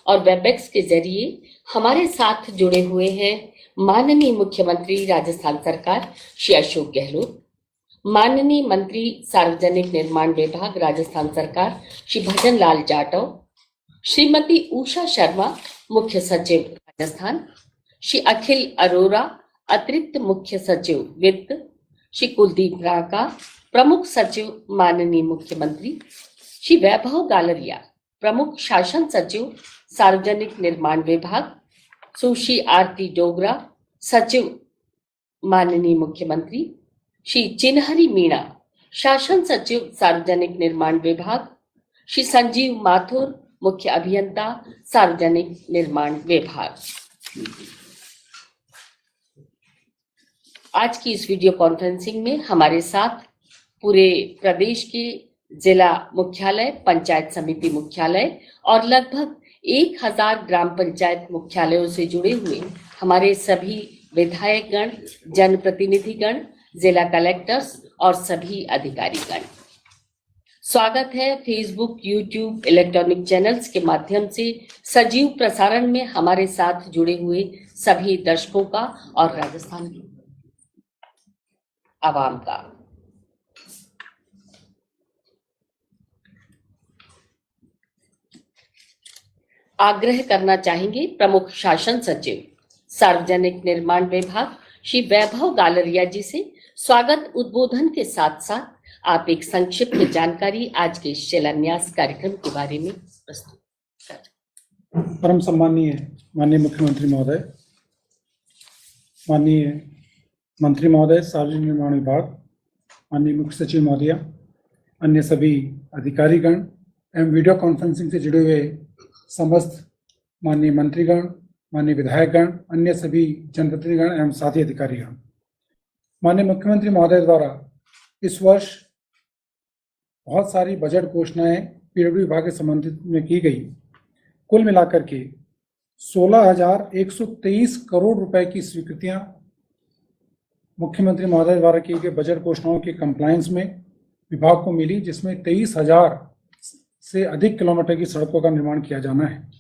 और वेबएक्स के जरिए हमारे साथ जुड़े हुए हैं माननीय मुख्यमंत्री राजस्थान सरकार श्री अशोक गहलोत, माननीय मंत्री सार्वजनिक निर्माण विभाग राजस्थान सरकार श्री भजन लाल जाटव, श्रीमती उषा शर्मा मुख्य सचिव राजस्थान, श्री अखिल अरोरा अतिरिक्त मुख्य सचिव वित्त, श्री कुलदीप राका प्रमुख सचिव माननीय मुख्यमंत्री, श्री वैभव गालरिया प्रमुख शासन सचिव सार्वजनिक निर्माण विभाग, सुश्री आरती डोगरा सचिव माननीय मुख्यमंत्री, श्री चिन्हरी मीणा शासन सचिव सार्वजनिक निर्माण विभाग, श्री संजीव माथुर मुख्य अभियंता सार्वजनिक निर्माण विभाग। आज की इस वीडियो कॉन्फ्रेंसिंग में हमारे साथ पूरे प्रदेश के जिला मुख्यालय, पंचायत समिति मुख्यालय और लगभग 1000 ग्राम पंचायत मुख्यालयों से जुड़े हुए हमारे सभी विधायकगण, जनप्रतिनिधिगण, जिला कलेक्टर्स और सभी अधिकारीगण। स्वागत है फेसबुक, यूट्यूब, इलेक्ट्रॉनिक चैनल्स के माध्यम से सजीव प्रसारण में हमारे साथ जुड़े हुए सभी दर्शकों का और राजस्थान की आवाम का। आग्रह करना चाहेंगे प्रमुख शासन सचिव सार्वजनिक निर्माण विभाग श्री वैभव गालरिया जी से स्वागत उद्बोधन के साथ साथ आप एक संक्षिप्त जानकारी आज के शिलान्यास कार्यक्रम के बारे में प्रस्तुत करें। परम सम्माननीय माननीय मुख्यमंत्री महोदय, माननीय मंत्री महोदय, सार्वजनिक निर्माण विभाग, माननीय मुख्य सचिव महोदय, अन्य सभी अधिकारीगण एवं वीडियो कॉन्फ्रेंसिंग से जुड़े हुए समस्त माननीय मंत्रीगण, माननीय विधायकगण, अन्य सभी जनप्रतिनिधिगण एवं साथी अधिकारीगण। माननीय मुख्यमंत्री महोदय द्वारा इस वर्ष बहुत सारी बजट घोषणाएं पीडब्ल्यू विभाग के संबंधित में की गई। कुल मिलाकर के 16,123 करोड़ रुपए की स्वीकृतियां मुख्यमंत्री महोदय द्वारा की गई बजट घोषणाओं के कंप्लायंस में विभाग को मिली, जिसमें 23,000 से अधिक किलोमीटर की सड़कों का निर्माण किया जाना है।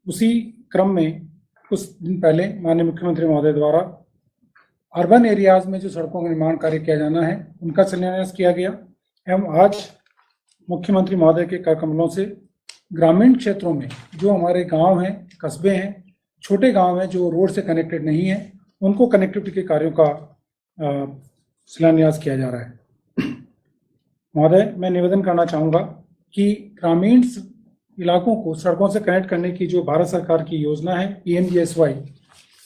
उसी क्रम में कुछ दिन पहले माननीय मुख्यमंत्री महोदय द्वारा अर्बन एरियाज में जो सड़कों का निर्माण कार्य किया जाना है उनका शिलान्यास किया गया एवं आज मुख्यमंत्री महोदय के करकमलों से ग्रामीण क्षेत्रों में जो हमारे गांव हैं, कस्बे हैं, छोटे गांव हैं जो रोड से कनेक्टेड नहीं है, उनको कनेक्टिविटी के कार्यों का शिलान्यास किया जा रहा है। महोदय, मैं निवेदन करना चाहूँगा कि ग्रामीण इलाकों को सड़कों से कनेक्ट करने की जो भारत सरकार की योजना है PMGSY,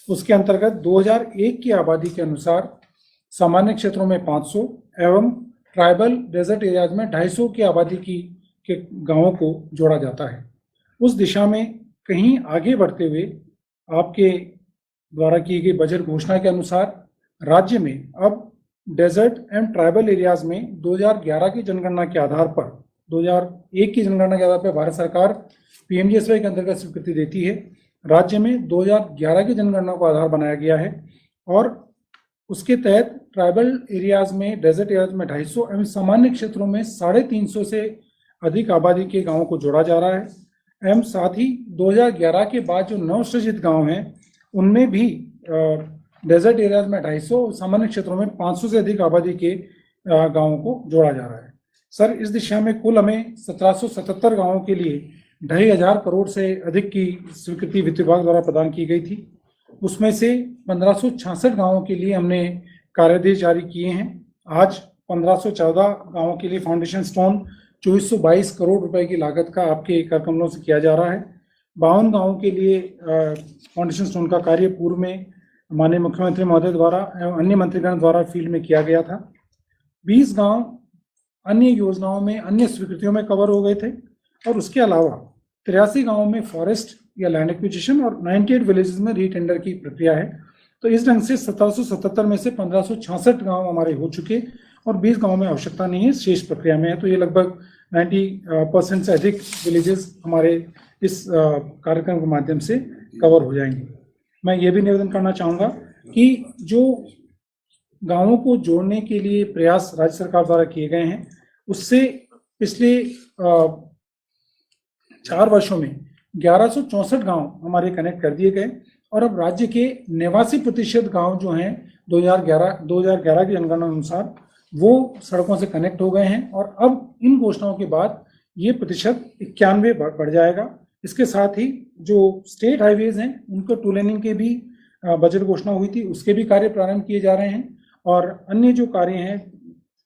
उसके अंतर्गत 2001 की आबादी के अनुसार सामान्य क्षेत्रों में 500 एवं ट्राइबल डेजर्ट एरियाज में 250 की आबादी के गांवों को जोड़ा जाता है। उस दिशा में कहीं आगे बढ़ते हुए आपके द्वारा की गई बजट घोषणा के अनुसार राज्य में अब डेजर्ट एंड ट्राइबल एरियाज में 2011 की जनगणना के आधार पर 2001 की जनगणना के आधार पर भारत सरकार PMGSY के अंतर्गत स्वीकृति देती है। राज्य में 2011 की जनगणना को आधार बनाया गया है और उसके तहत ट्राइबल एरियाज में, डेजर्ट एरियाज में 250 एवं सामान्य क्षेत्रों में 350 से अधिक आबादी के गांवों को जोड़ा जा रहा है एवं साथ ही 2011 के बाद जो नवसृजित गांव हैं उनमें भी डेजर्ट एरियाज में 250, सामान्य क्षेत्रों में 500 से अधिक आबादी के गांवों को जोड़ा जा रहा है। सर, इस दिशा में कुल हमें 1777 गांवों के लिए 2,500 करोड़ से अधिक की स्वीकृति वित्त विभाग द्वारा प्रदान की गई थी। उसमें से 1566 गांवों के लिए हमने कार्यादेश जारी किए हैं। आज 1514 गांवों के लिए फाउंडेशन स्टोन 2422 करोड़ रुपए की लागत का आपके करकमलों से किया जा रहा है। 52 गांवों के लिए फाउंडेशन स्टोन का कार्य पूर्व में माननीय मुख्यमंत्री महोदय द्वारा एवं अन्य मंत्रीगण द्वारा फील्ड में किया गया था। 20 गांव अन्य योजनाओं में, अन्य स्वीकृतियों में कवर हो गए थे और उसके अलावा 83 गांवों में फॉरेस्ट या लैंड एक्विजिशन और 98 विलेजेस में रीटेंडर की प्रक्रिया है। तो इस ढंग से 1777 में से 1566 गांव हमारे हो चुके और 20 गांवों में आवश्यकता नहीं है, शेष प्रक्रिया में है। तो ये लगभग 90% से अधिक विलेजेस हमारे इस कार्यक्रम के माध्यम से कवर हो जाएंगे। मैं ये भी निवेदन करना चाहूँगा कि जो गांवों को जोड़ने के लिए प्रयास राज्य सरकार द्वारा किए गए हैं, उससे पिछले 4 वर्षों में 1164 गांव हमारे कनेक्ट कर दिए गए और अब राज्य के 89% गांव जो हैं 2011 की जनगणना अनुसार वो सड़कों से कनेक्ट हो गए हैं और अब इन घोषणाओं के बाद ये प्रतिशत 91 बढ़ जाएगा। इसके साथ ही जो स्टेट हाईवेज हैं उनको टू लेनिंग के भी बजट घोषणा हुई थी, उसके भी कार्य प्रारंभ किए जा रहे हैं और अन्य जो कार्य हैं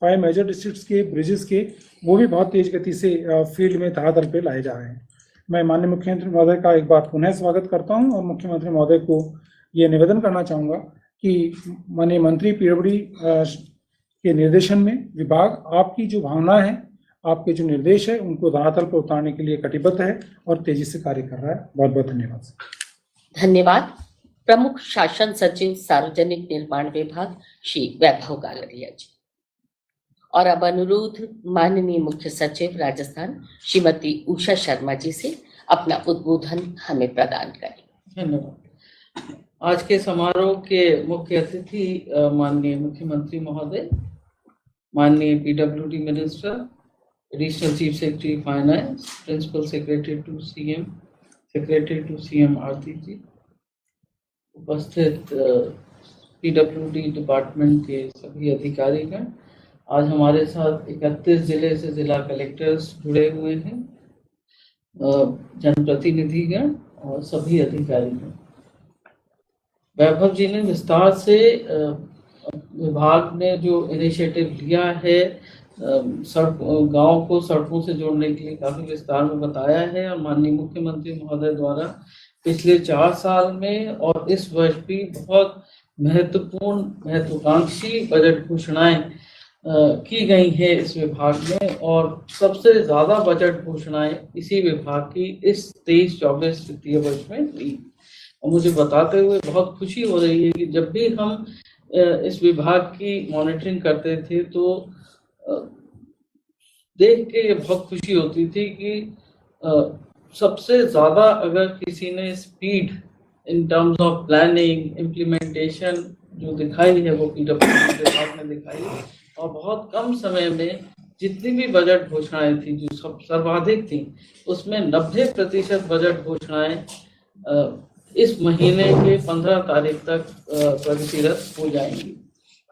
5 मेजर डिस्ट्रिक्ट्स के ब्रिजेस के वो भी बहुत तेज गति से फील्ड में धरातल पे लाए जा रहे हैं। मैं माननीय मुख्यमंत्री महोदय का एक बार पुनः स्वागत करता हूं और मुख्यमंत्री महोदय को ये निवेदन करना चाहूँगा कि माननीय मंत्री पीडब्ल्यूडी के निर्देशन में विभाग आपकी जो भावना है, आपके जो निर्देश है उनको धरातल पर उतारने के लिए कटिबद्ध है और तेजी से कार्य कर रहा है। बहुत बहुत धन्यवाद। धन्यवाद। प्रमुख शासन सचिव सार्वजनिक निर्माण विभाग श्री वैभव गालरिया जी। और अब अनुरोध माननीय मुख्य सचिव राजस्थान श्रीमती उषा शर्मा जी से अपना उद्बोधन हमें प्रदान करें। धन्यवाद। आज के समारोह के मुख्य अतिथि माननीय मुख्यमंत्री महोदय, माननीय PWD minister, additional chief secretary finance, principal secretary to CM Aarti ji, उपस्थित पीडब्ल्यूडी डिपार्टमेंट के सभी अधिकारीगण, आज हमारे साथ 31 जिले से जिला कलेक्टर्स जुड़े हुए हैं, जनप्रतिनिधिगण और सभी अधिकारीगण। वैभव जी ने विस्तार से विभाग ने जो इनिशिएटिव लिया है गांव को सड़कों से जोड़ने के लिए काफी विस्तार में बताया है और माननीय मुख्यमंत्री महोदय द्वारा पिछले 4 साल में और इस वर्ष भी बहुत महत्वाकांक्षी बजट घोषणाएं की गई है इस विभाग में और सबसे ज्यादा बजट घोषणाएं इसी विभाग की इस 23-24 वित्तीय वर्ष में हुई। और मुझे बताते हुए बहुत खुशी हो रही है कि जब भी हम इस विभाग की मॉनिटरिंग करते थे तो देख के बहुत खुशी होती थी कि सबसे ज्यादा अगर किसी ने speed in terms of planning implementation जो दिखाई है वो पीडब्ल्यूडी विभाग ने दिखाई है और बहुत कम समय में जितनी भी बजट घोषणाएं थी जो सब सर्वाधिक थी उसमें 90% बजट घोषणाएं इस महीने के 15 तारीख तक प्रगतिरत हो जाएंगी।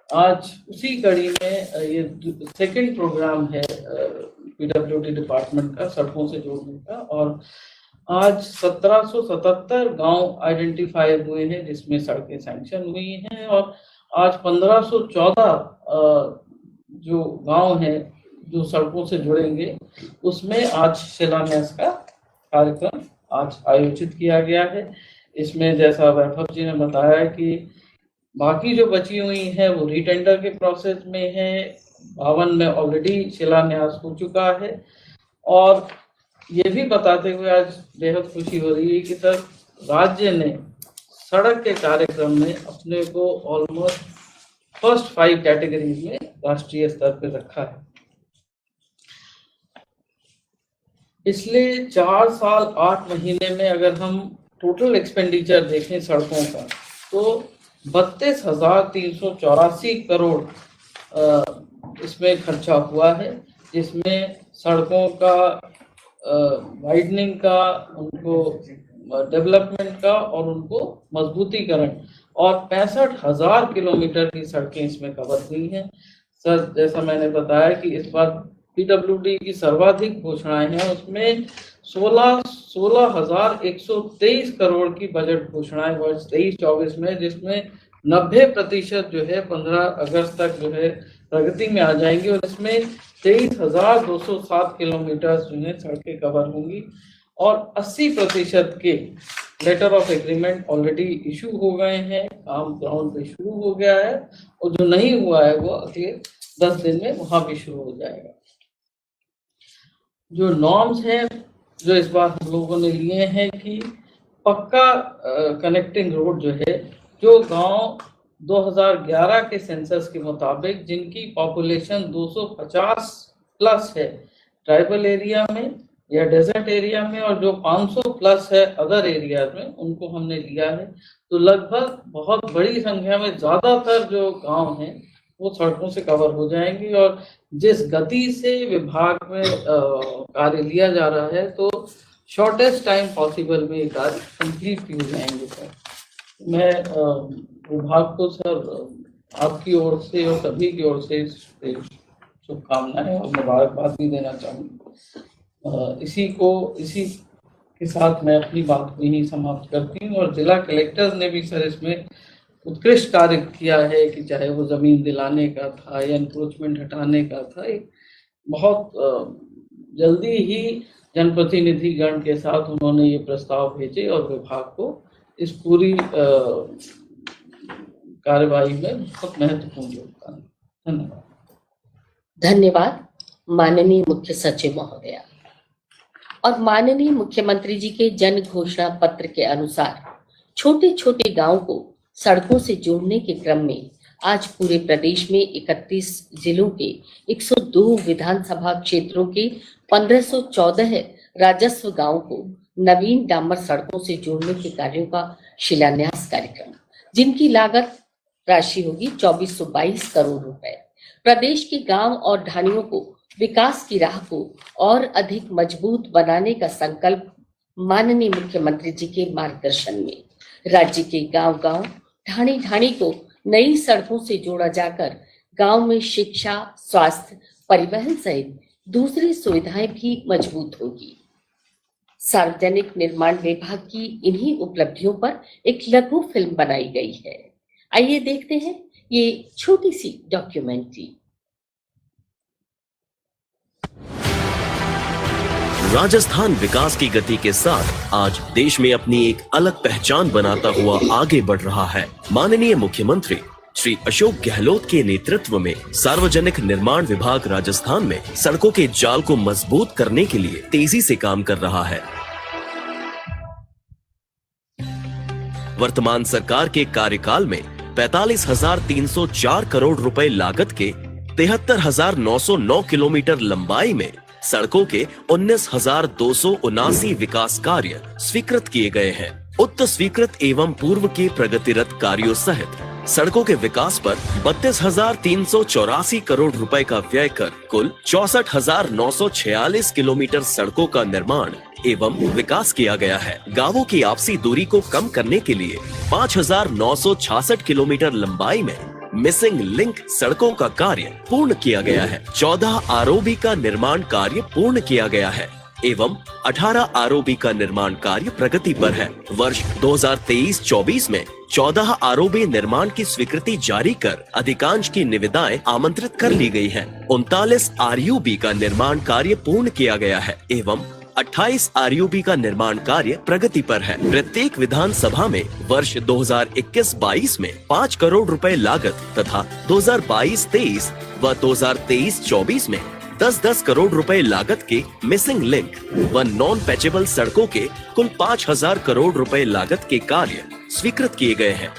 आज उसी कड़ी में ये सेकंड प्रोग्राम है पीडब्ल्यूडी डिपार्टमेंट का सड़कों से जोड़ने का और आज 1777 गांव आइडेंटिफाई हुए हैं जिसमें सड़कें सैंक्शन हुई हैं और आज 1514 जो गांव हैं जो सड़कों से जुड़ेंगे उसमें आज शिलान्यास का कार्यक्रम आज आयोजित किया गया है। इसमें जैसा वैभव जी ने बताया कि बाकी जो बची हुई है वो रीटेंडर के प्रोसेस में है, 52 में ऑलरेडी शिलान्यास हो चुका है और ये भी बताते हुए आज बेहद खुशी हो रही है कि सर राज्य ने सड़क के कार्यक्रम में अपने को ऑलमोस्ट फर्स्ट 5 कैटेगरीज में राष्ट्रीय स्तर पर रखा है। पिछले 4 साल 8 महीने में अगर हम टोटल एक्सपेंडिचर देखें सड़कों का तो 32,384 करोड़ इसमें खर्चा हुआ है, जिसमें सड़कों का वाइडनिंग का, उनको डेवलपमेंट का और उनको मजबूतीकरण और 65,000 किलोमीटर की सड़कें इसमें कवर हुई हैं। सर जैसा मैंने बताया कि इस बार पीडब्ल्यूडी की सर्वाधिक घोषणाएं हैं, उसमें 16,123 करोड़ की बजट घोषणाएं वर्ष 23-24 में, जिसमें 90% जो है 15 अगस्त तक जो है प्रगति में आ जाएंगी और इसमें 23,207 किलोमीटर जो है सड़कें कवर होंगी और 80% के letter of agreement already issue हो गए हैं, काम ग्राउंड पे शुरू हो गया है और जो नहीं हुआ है वो अगले 10 दिन में वहां भी शुरू हो जाएगा। जो नॉर्म्स हैं जो इस बार हम लोगों ने लिए हैं कि पक्का कनेक्टिंग रोड जो है, जो गांव 2011 के सेंसस के मुताबिक जिनकी पॉपुलेशन 250 प्लस है ट्राइबल एरिया में या डेजर्ट एरिया में और जो 500 प्लस है अदर एरियाज में, उनको हमने लिया है। तो लगभग बहुत बड़ी संख्या में ज्यादातर जो गांव हैं वो सड़कों से कवर हो जाएंगे और जिस गति से विभाग में कार्य लिया जा रहा है तो शॉर्टेस्ट टाइम पॉसिबल में ये कार्य कंप्लीट किए जाएंगे सर। मैं विभाग को सर आपकी ओर से और सभी की ओर से शुभकामनाएं और मुबारकबाद भी देना चाहूँगा। इसी के साथ मैं अपनी बात को यहीं समाप्त करती हूँ। और जिला कलेक्टर्स ने भी सर इसमें उत्कृष्ट कार्य किया है कि चाहे वो जमीन दिलाने का था या इंक्रोचमेंट हटाने का था, एक बहुत जल्दी ही जनप्रतिनिधि गण के साथ उन्होंने ये प्रस्ताव भेजे और विभाग को इस पूरी कार्यवाही में बहुत महत्वपूर्ण योगदान। धन्यवाद। धन्यवाद माननीय मुख्य सचिव महोदया। और माननीय मुख्यमंत्री जी के जन घोषणा पत्र के अनुसार छोटे छोटे गांव को सड़कों से जोड़ने के क्रम में आज पूरे प्रदेश में 31 जिलों के 102 विधानसभा क्षेत्रों के 1514 राजस्व गांवों को नवीन डामर सड़कों से जोड़ने के कार्यों का शिलान्यास कार्यक्रम, जिनकी लागत राशि होगी 2422 करोड़ रुपए। प्रदेश के गांव और ढाणियों को विकास की राह को और अधिक मजबूत बनाने का संकल्प माननीय मुख्यमंत्री जी के मार्गदर्शन में राज्य के गांव गांव ढाणी ढाणी को नई सड़कों से जोड़ा जाकर गांव में शिक्षा, स्वास्थ्य, परिवहन सहित दूसरी सुविधाएं भी मजबूत होगी। सार्वजनिक निर्माण विभाग की इन्हीं उपलब्धियों पर एक लघु फिल्म बनाई गई है। आइए देखते हैं ये छोटी सी डॉक्यूमेंट्री। राजस्थान विकास की गति के साथ आज देश में अपनी एक अलग पहचान बनाता हुआ आगे बढ़ रहा है। माननीय मुख्यमंत्री श्री अशोक गहलोत के नेतृत्व में सार्वजनिक निर्माण विभाग राजस्थान में सड़कों के जाल को मजबूत करने के लिए तेजी से काम कर रहा है। वर्तमान सरकार के कार्यकाल में 45,304 करोड़ रुपए लागत के 73,909 किलोमीटर लंबाई में सड़कों के 19,279 विकास कार्य स्वीकृत किए गए हैं। उक्त स्वीकृत एवं पूर्व के प्रगतिरत कार्यों सहित सड़कों के विकास पर 32,384 करोड़ रुपए का व्यय कर कुल 64,946 किलोमीटर सड़कों का निर्माण एवं विकास किया गया है। गांवों की आपसी दूरी को कम करने के लिए 5,966 किलोमीटर लंबाई में मिसिंग लिंक सड़कों का कार्य पूर्ण किया गया है। 14 आरओबी का निर्माण कार्य पूर्ण किया गया है एवं 18 आरओबी का निर्माण कार्य प्रगति पर है। वर्ष 2023-24 में 14 आरओबी निर्माण की स्वीकृति जारी कर अधिकांश की निविदाएं आमंत्रित कर ली गई हैं। 39 आरयूबी का निर्माण कार्य पूर्ण किया गया है एवं 28 आरयूबी का निर्माण कार्य प्रगति पर है। प्रत्येक विधानसभा में वर्ष 2021-22 में 5 करोड़ रुपए लागत तथा 2022-23 व 2023-24 में 10-10 करोड़ रुपए लागत के मिसिंग लिंक व नॉन पैचेबल सड़कों के कुल 5,000 करोड़ रुपए लागत के कार्य स्वीकृत किए गए हैं,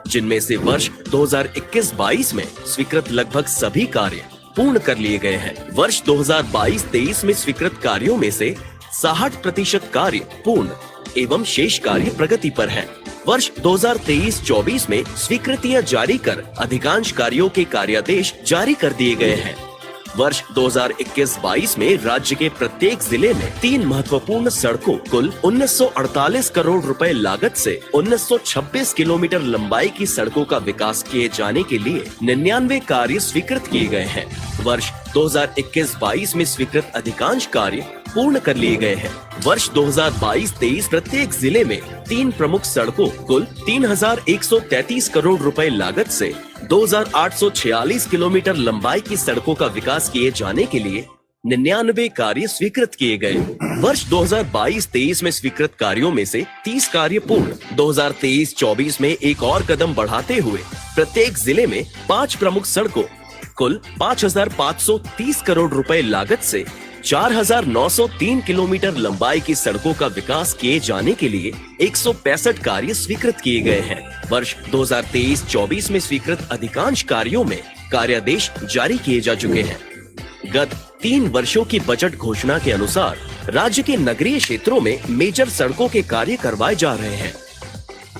जिनमें से वर्ष 2021-22 में स्वीकृत लगभग सभी कार्य पूर्ण कर लिए गए हैं। वर्ष 2022-23 में स्वीकृत कार्यों में से 60% कार्य पूर्ण एवं शेष कार्य प्रगति पर है। वर्ष 2023-24 में स्वीकृतियां जारी कर अधिकांश कार्यों के कार्यादेश जारी कर दिए गए हैं। वर्ष 2021-22 में राज्य के प्रत्येक जिले में 3 महत्वपूर्ण सड़कों कुल 1948 करोड़ रुपए लागत से 1926 किलोमीटर लंबाई की सड़कों का विकास किए जाने के लिए 99 कार्य स्वीकृत किए गए हैं। वर्ष 2021-22 में स्वीकृत अधिकांश कार्य पूर्ण कर लिए गए हैं। वर्ष 2022-23 प्रत्येक जिले में 3 प्रमुख सड़कों कुल 3,133 करोड़ रुपए लागत से 2,846 किलोमीटर लंबाई की सड़कों का विकास किए जाने के लिए 99 कार्य स्वीकृत किए गए। वर्ष 2022-23 में स्वीकृत कार्यों में से 30 कार्य पूर्ण। 2023-24 में एक और कदम बढ़ाते हुए प्रत्येक जिले में 5 प्रमुख सड़कों कुल 5,530 करोड़ रुपए लागत से 4,903 किलोमीटर लंबाई की सड़कों का विकास किए जाने के लिए 165 कार्य स्वीकृत किए गए हैं। वर्ष 2023-24 में स्वीकृत अधिकांश कार्यों में कार्यादेश जारी किए जा चुके हैं। गत 3 वर्षों की बजट घोषणा के अनुसार राज्य के नगरीय क्षेत्रों में मेजर सड़कों के कार्य करवाए जा रहे हैं।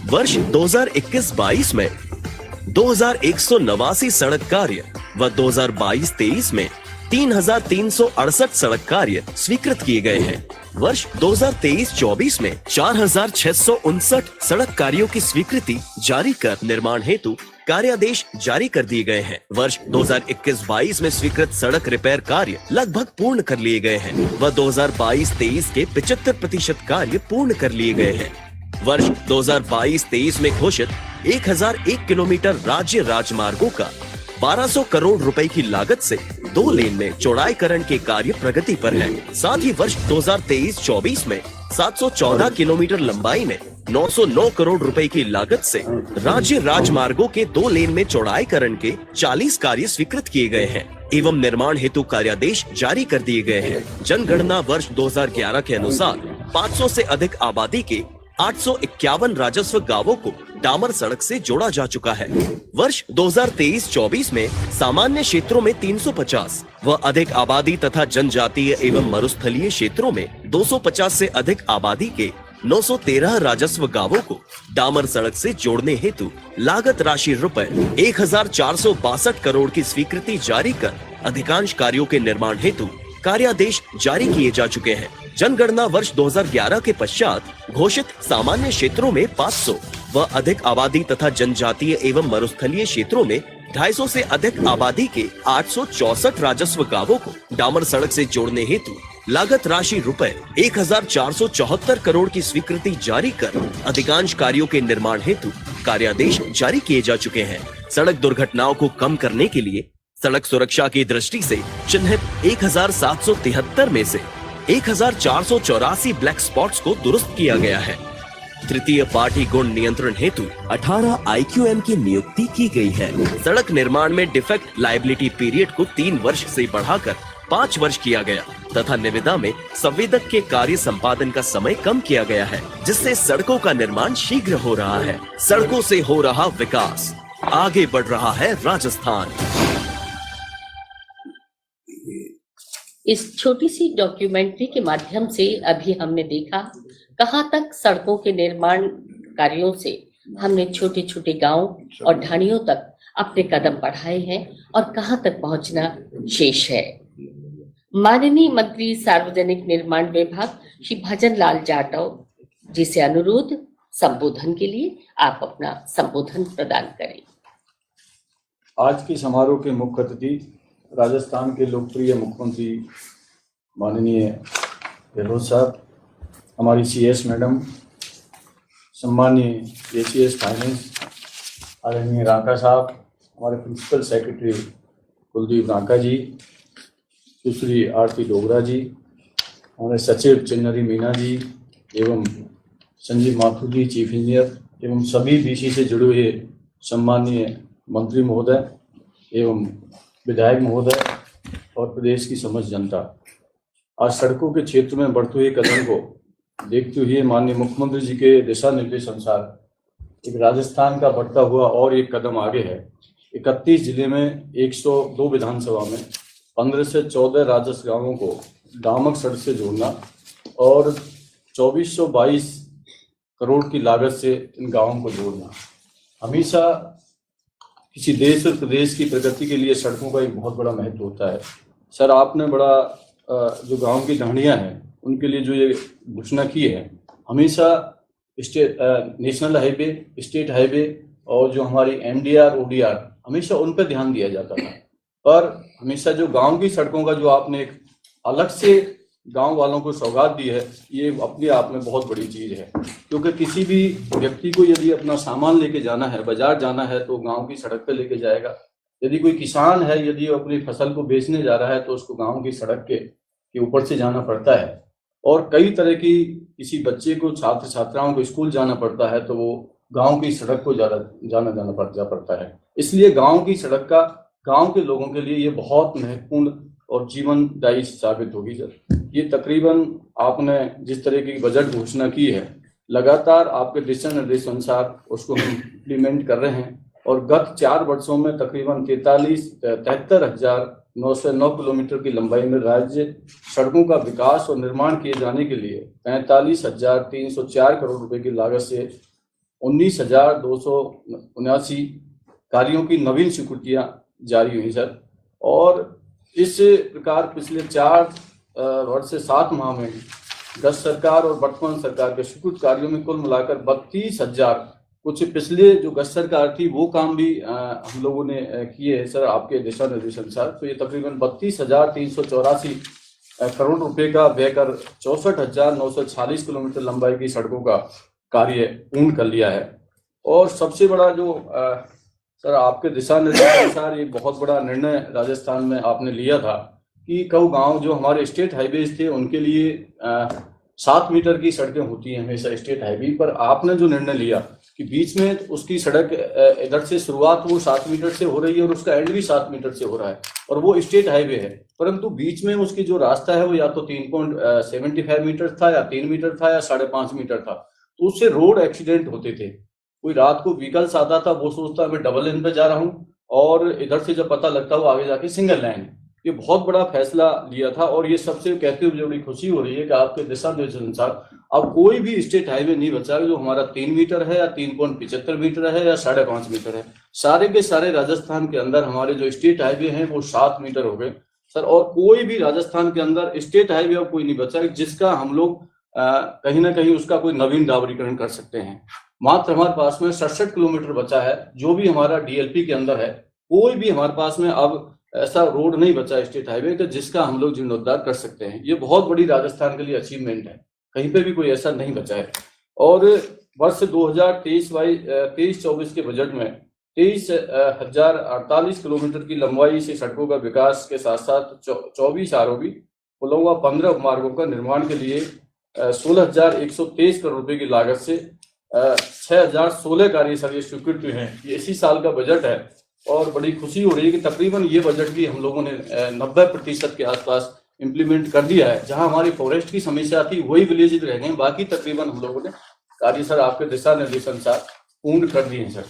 वर्ष 2021-22 में 2,189 सड़क कार्य व 2022-23 में 3,368 सड़क कार्य स्वीकृत किए गए हैं। वर्ष 2023-24 में 4,659 सड़क कार्यों की स्वीकृति जारी कर निर्माण हेतु कार्यादेश जारी कर दिए गए हैं। वर्ष 2021-22 में स्वीकृत सड़क रिपेयर कार्य लगभग पूर्ण कर लिए गए हैं व 2022-23 के 75% कार्य पूर्ण कर लिए गए हैं। वर्ष 2022-23 में घोषित 1,001 किलोमीटर राज्य राजमार्गों का 1,200 करोड़ रुपए की लागत से 2 लेन में चौड़ाईकरण के कार्य प्रगति पर है। साथ ही वर्ष 2023-24 में 714 किलोमीटर लंबाई में 909 करोड़ रुपए की लागत से राज्य राजमार्गों के 2 लेन में चौड़ाईकरण के 40 कार्य स्वीकृत किए गए हैं एवं निर्माण हेतु कार्यादेश जारी कर दिए गए हैं। जनगणना वर्ष 2011 के अनुसार 500 से अधिक आबादी के 851 राजस्व गांवों को डामर सड़क से जोड़ा जा चुका है। वर्ष 2023-24 में सामान्य क्षेत्रों में 350 व अधिक आबादी तथा जनजातीय एवं मरुस्थलीय क्षेत्रों में 250 से अधिक आबादी के 913 राजस्व गांवों को डामर सड़क से जोड़ने हेतु लागत राशि रुपए 1,462 करोड़ की स्वीकृति जारी कर अधिकांश कार्यों के निर्माण हेतु कार्यादेश जारी किए जा चुके हैं। जनगणना वर्ष 2011 के पश्चात घोषित सामान्य क्षेत्रों में 500 व अधिक आबादी तथा जनजातीय एवं मरुस्थलीय क्षेत्रों में 250 से अधिक आबादी के 864 राजस्व गांवों को डामर सड़क से जोड़ने हेतु लागत राशि रुपए 1,474 करोड़ की स्वीकृति जारी कर अधिकांश कार्यों के निर्माण हेतु कार्यादेश जारी किए जा चुके हैं। सड़क दुर्घटनाओं को कम करने के लिए सड़क सुरक्षा की दृष्टि से चिन्हित 1,773 में से 1,484 ब्लैक स्पॉट्स को दुरुस्त किया गया है। तृतीय पार्टी गुण नियंत्रण हेतु 18 IQM की नियुक्ति की गई है। सड़क निर्माण में डिफेक्ट लायबिलिटी पीरियड को 3 वर्ष से बढ़ाकर 5 वर्ष किया गया तथा निविदा में संवेदक के कार्य संपादन का समय कम किया गया है, जिससे सड़कों का निर्माण शीघ्र हो रहा है। सड़कों से हो रहा विकास, आगे बढ़ रहा है राजस्थान। इस छोटी सी डॉक्यूमेंट्री के माध्यम से अभी हमने देखा कहाँ तक सड़कों के निर्माण कार्यों से हमने छोटे छोटे गांव और ढाणियों तक अपने कदम बढ़ाए हैं और कहाँ तक पहुंचना शेष है। माननीय मंत्री सार्वजनिक निर्माण विभाग श्री भजन लाल जाटव जी से अनुरोध, संबोधन के लिए आप अपना संबोधन प्रदान करें। आज के समारोह के मुख्य अतिथि राजस्थान के लोकप्रिय मुख्यमंत्री माननीय गहलोत साहब, हमारी CS मैडम, सम्मानीय ACS फाइनेंस आदरणीय राका साहब, हमारे प्रिंसिपल सेक्रेटरी कुलदीप राका जी, सुश्री आरती डोगरा जी, हमारे सचिव चिन्नरी मीना जी एवं संजीव माथुर जी चीफ इंजीनियर एवं सभी BC से जुड़े हुए सम्मानीय मंत्री महोदय एवं विधायक महोदय और प्रदेश की समस्त जनता, आज सड़कों के क्षेत्र में बढ़ते हुए कदम को देखते हुए माननीय मुख्यमंत्री जी के दिशा निर्देश अनुसार एक राजस्थान का बढ़ता हुआ और एक कदम आगे है। 31 जिले में 102 विधानसभा में 15 से 14 राजस्व गांवों को डामर सड़क से जोड़ना और 2422 करोड़ की लागत से इन गांवों को जोड़ना। हमेशा किसी देश और प्रदेश की प्रगति के लिए सड़कों का एक बहुत बड़ा महत्व होता है। सर, आपने बड़ा जो गांव की ढाणियां हैं उनके लिए जो ये घोषणा की है, हमेशा नेशनल हाईवे, स्टेट हाईवे और जो हमारी MDR ODR हमेशा उन पर ध्यान दिया जाता था, पर हमेशा जो गांव की सड़कों का जो आपने एक अलग से गांव वालों को सौगात दी है, ये अपने आप में बहुत बड़ी चीज है। क्योंकि किसी भी व्यक्ति को यदि अपना सामान लेके जाना है, बाजार जाना है, तो गांव की सड़क पे लेके जाएगा। यदि कोई किसान है, यदि अपनी फसल को बेचने जा रहा है, तो उसको गांव की सड़क के ऊपर से जाना पड़ता है। और कई तरह की किसी बच्चे को, छात्र छात्राओं को स्कूल जाना पड़ता है, तो वो गाँव की सड़क को जाना पड़ता है। इसलिए गाँव की सड़क का गाँव के लोगों के लिए ये बहुत महत्वपूर्ण और जीवनदायी साबित होगी। सर, ये तकरीबन आपने जिस तरह की बजट घोषणा की है, लगातार आपके दिशा निर्देश अनुसार उसको हम इम्प्लीमेंट कर रहे हैं और गत 4 वर्षों में तकरीबन 73,909 किलोमीटर की लंबाई में राज्य सड़कों का विकास और निर्माण किए जाने के लिए 45,304 करोड़ रुपए की लागत से 19,279 कार्यों की नवीन स्वीकृतियां जारी हुई सर। और इस प्रकार पिछले 4 वर्ष से 7 माह में गत सरकार और वर्तमान सरकार के स्वीकृत कार्यों में कुल मिलाकर 32,000, कुछ पिछले जो गत सरकार थी वो काम भी हम लोगों ने किए हैं सर आपके दिशा निर्देश अनुसार। तो ये तकरीबन 32,384 करोड़ रुपए का व्यय कर 64,946 किलोमीटर लंबाई की सड़कों का कार्य पूर्ण कर लिया है। और सबसे बड़ा जो सर आपके दिशा निर्देश अनुसार एक बहुत बड़ा निर्णय राजस्थान में आपने लिया था कि कई गांव जो हमारे स्टेट हाईवेज थे उनके लिए 7 मीटर की सड़कें होती हैं हमेशा स्टेट हाईवे पर। आपने जो निर्णय लिया कि बीच में उसकी सड़क इधर से शुरुआत वो 7 मीटर से हो रही है और उसका एंड भी 7 मीटर से हो रहा है और वो स्टेट हाईवे है, परंतु बीच में उसकी जो रास्ता है वो या तो 3.75 मीटर था या 3 मीटर था या 5.5 मीटर था। तो उससे रोड एक्सीडेंट होते थे। कोई रात को व्हीकल्स आता था, वो सोचता मैं डबल लेन पे जा रहा हूँ और इधर से जब पता लगता वो आगे जाके सिंगल लाइन। ये बहुत बड़ा फैसला लिया था और ये सबसे कहते हुए बड़ी खुशी हो रही है कि आपके दिशा निर्देश अनुसार अब कोई भी स्टेट हाईवे नहीं बचा जो हमारा 3 मीटर है या 3.75 मीटर है या 5.5 मीटर है। सारे के सारे राजस्थान के अंदर हमारे जो स्टेट हाईवे हैं वो 7 मीटर हो गए सर। और कोई भी राजस्थान के अंदर स्टेट हाईवे अब कोई नहीं बचा जिसका हम लोग कहीं ना कहीं उसका कोई नवीन डाबरीकरण कर सकते हैं। मात्र हमारे पास में 67 किलोमीटर बचा है जो भी हमारा डीएलपी के अंदर है। कोई भी हमारे पास में अब ऐसा रोड नहीं बचा स्टेट हाईवे का जिसका हम लोग जीर्णोद्धार कर सकते हैं। ये बहुत बड़ी राजस्थान के लिए अचीवमेंट है, कहीं पे भी कोई ऐसा नहीं बचा है। और वर्ष 2023-24 के बजट में 23,048 किलोमीटर की लंबाई से सड़कों का विकास के साथ साथ 24 आरओबी पुलों व 15 उपमार्गों का निर्माण के लिए 16,123 करोड़ रुपए की लागत से 6,016 कार्य सर ये स्वीकृत हुए हैं। ये इसी साल का बजट है और बड़ी खुशी हो रही है कि तकरीबन ये बजट भी हम लोगों ने 90% के आसपास इम्प्लीमेंट कर दिया है। जहां हमारी फॉरेस्ट की समस्या थी वही विलेज रह गए, बाकी तकरीबन हम लोगों ने कार्य सर आपके दिशा निर्देश अनुसार पूर्ण कर दिए हैं सर।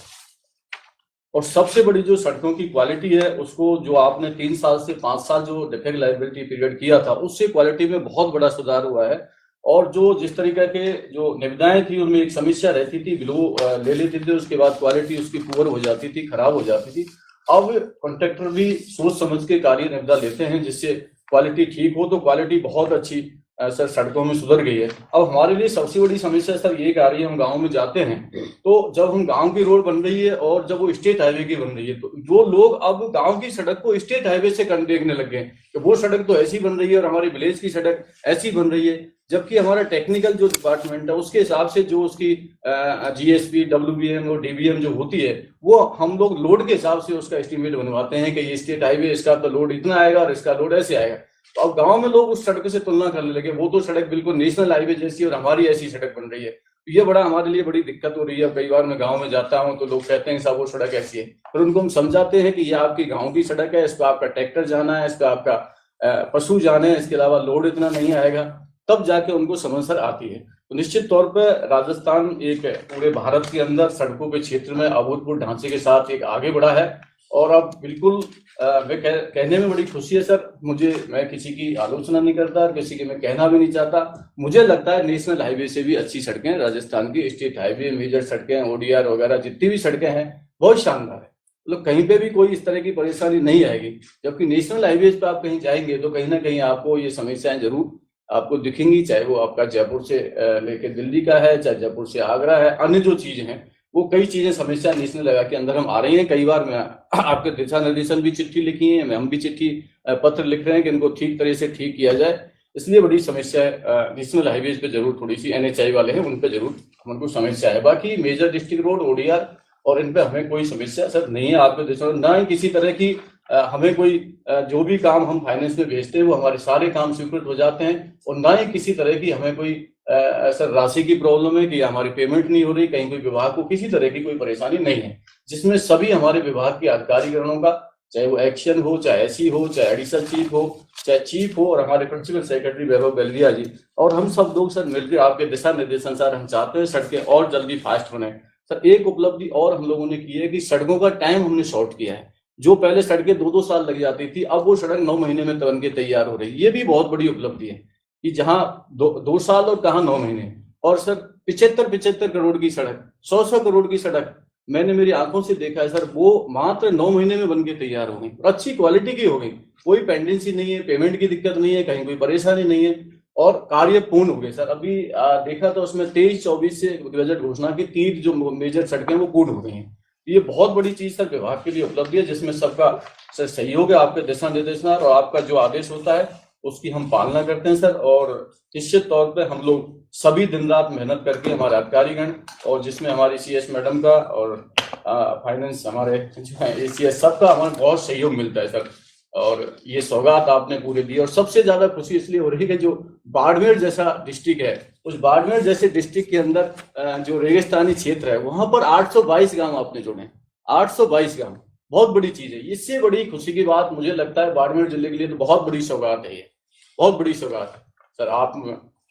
और सबसे बड़ी जो सड़कों की क्वालिटी है उसको जो आपने 3 साल से 5 साल जो डिफेक्ट लायबिलिटी पीरियड किया था उससे क्वालिटी में बहुत बड़ा सुधार हुआ है। और जो जिस तरीके के जो निविदाएं थी उनमें एक समस्या रहती थी, बिलो ले लेते थे, उसके बाद क्वालिटी उसकी पुअर हो जाती थी, खराब हो जाती थी। अब कॉन्ट्रैक्टर भी सोच समझ के कार्य निविदा लेते हैं जिससे क्वालिटी ठीक हो। तो क्वालिटी बहुत अच्छी सर सड़कों में सुधर गई है। अब हमारे लिए सबसे बड़ी समस्या सर ये आ रही है, हम गाँव में जाते हैं तो जब हम गाँव की रोड बन रही है और जब वो स्टेट हाईवे की बन रही है तो जो लोग अब गाँव की सड़क को स्टेट हाईवे से देखने लग गए कि वो सड़क तो ऐसी बन रही है और हमारी विलेज की सड़क ऐसी बन रही है, जबकि हमारा टेक्निकल जो डिपार्टमेंट है उसके हिसाब से जो उसकी जीएसपी, डब्ल्यूबीएम और डीबीएम जो होती है वो हम लोग लोड के हिसाब से उसका एस्टिमेट बनवाते हैं कि ये स्टेट हाईवे इसका तो लोड इतना आएगा और इसका लोड ऐसे आएगा। तो अब गांव में लोग उस सड़क से तुलना करने लगे, वो तो सड़क बिल्कुल नेशनल हाईवे जैसी और हमारी ऐसी सड़क बन रही है। तो ये बड़ा हमारे लिए बड़ी दिक्कत हो रही है। कई बार मैं गाँव में जाता हूँ तो लोग कहते हैं साहब वो सड़क ऐसी है, पर उनको हम समझाते हैं कि ये आपकी गाँव की सड़क है, इस पर आपका ट्रैक्टर जाना है, इस पर आपका पशु जाने, इसके अलावा लोड इतना नहीं आएगा, तब जाके उनको समझ सर आती है। तो निश्चित तौर पर राजस्थान एक पूरे भारत के अंदर सड़कों के क्षेत्र में अभूतपूर्व ढांचे के साथ एक आगे बढ़ा है और अब बिल्कुल कहने में बड़ी खुशी है सर मुझे। मैं किसी की आलोचना नहीं करता और किसी की मैं कहना भी नहीं चाहता। मुझे लगता है नेशनल हाईवे से भी अच्छी सड़कें राजस्थान की स्टेट हाईवे, मेजर सड़कें, ओडीआर वगैरह जितनी भी सड़कें हैं बहुत शानदार है। मतलब कहीं पे भी कोई इस तरह की परेशानी नहीं आएगी, जबकि नेशनल हाईवेज पे आप कहीं जाएंगे तो कहीं ना कहीं आपको ये समस्याएं जरूर आपको दिखेंगी, चाहे वो आपका जयपुर से लेके दिल्ली का है, चाहे जयपुर से आगरा है, अन्य जो चीजें हैं वो कई चीजें समस्या नेशनल हाईवे के अंदर हम आ रही हैं। कई बार मैं आपके दिशा निर्देशन भी चिट्ठी लिखी है, हम भी चिट्ठी पत्र लिख रहे हैं कि इनको ठीक तरह से ठीक किया जाए। इसलिए बड़ी समस्या नेशनल हाईवेज पे जरूर थोड़ी सी NHI वाले हैं उन पे जरूर हमको समस्या है। बाकी मेजर डिस्ट्रिक्ट रोड, ODR और इन पे हमें कोई समस्या सर नहीं है। आपके दिशा ना ही किसी तरह की हमें कोई जो भी काम हम फाइनेंस में भेजते हैं वो हमारे सारे काम स्वीकृत हो जाते हैं और ना ही किसी तरह की हमें कोई सर राशि की प्रॉब्लम है कि हमारी पेमेंट नहीं हो रही, कहीं कोई विभाग को किसी तरह की कोई परेशानी नहीं है। जिसमें सभी हमारे विभाग के अधिकारीगणों का, चाहे वो एक्शन हो, चाहे SC हो, चाहे एडिशनल चीफ हो, चाहे चीफ हो और हमारे प्रिंसिपल सेक्रेटरी वैभव बेलरिया जी और हम सब लोग सर मिलकर आपके दिशा निर्देश अनुसार हम चाहते हैं सड़कें और जल्दी फास्ट बने। सर एक उपलब्धि और हम लोगों ने की है कि सड़कों का टाइम हमने शॉर्ट किया है। जो पहले सड़कें 2-2 साल लग जाती थी, अब वो सड़क 9 महीने में बन के तैयार हो रही है। ये भी बहुत बड़ी उपलब्धि है कि जहां 2 साल और कहां 9 महीने। और सर 75 करोड़ की सड़क, 100 करोड़ की सड़क मैंने मेरी आंखों से देखा है सर, वो मात्र 9 महीने में बन के तैयार हो गई और अच्छी क्वालिटी की हो गई। कोई पेंडेंसी नहीं है, पेमेंट की दिक्कत नहीं है, कहीं कोई परेशानी नहीं है और कार्य पूर्ण हो गए सर। अभी देखा तो उसमें 23-24 से बजट घोषणा की 3 जो मेजर सड़कें वो पूर्ण हो गई हैं। ये बहुत बड़ी चीज सर विभाग के लिए उपलब्धि है, जिसमें सबका सर सहयोग है, आपके दिशा निर्देशन और आपका जो आदेश होता है उसकी हम पालना करते हैं सर। और निश्चित तौर पे हम लोग सभी दिन रात मेहनत करके हमारे अधिकारीगण और जिसमें हमारी CS मैडम का और फाइनेंस हमारे जो है ACS सबका हमारा बहुत सहयोग मिलता है सर। और ये सौगात आपने पूरे दी और सबसे ज्यादा खुशी इसलिए हो रही है कि जो बाड़मेर जैसा डिस्ट्रिक्ट है, उस बाड़मेर जैसे डिस्ट्रिक्ट के अंदर जो रेगिस्तानी क्षेत्र है वहां पर 822 गांव आपने जोड़े। 822 गांव बहुत बड़ी चीज है। इससे बड़ी खुशी की बात मुझे लगता है बाड़मेर जिले के लिए तो बहुत बड़ी सौगात है, ये बहुत बड़ी सौगात है सर। आप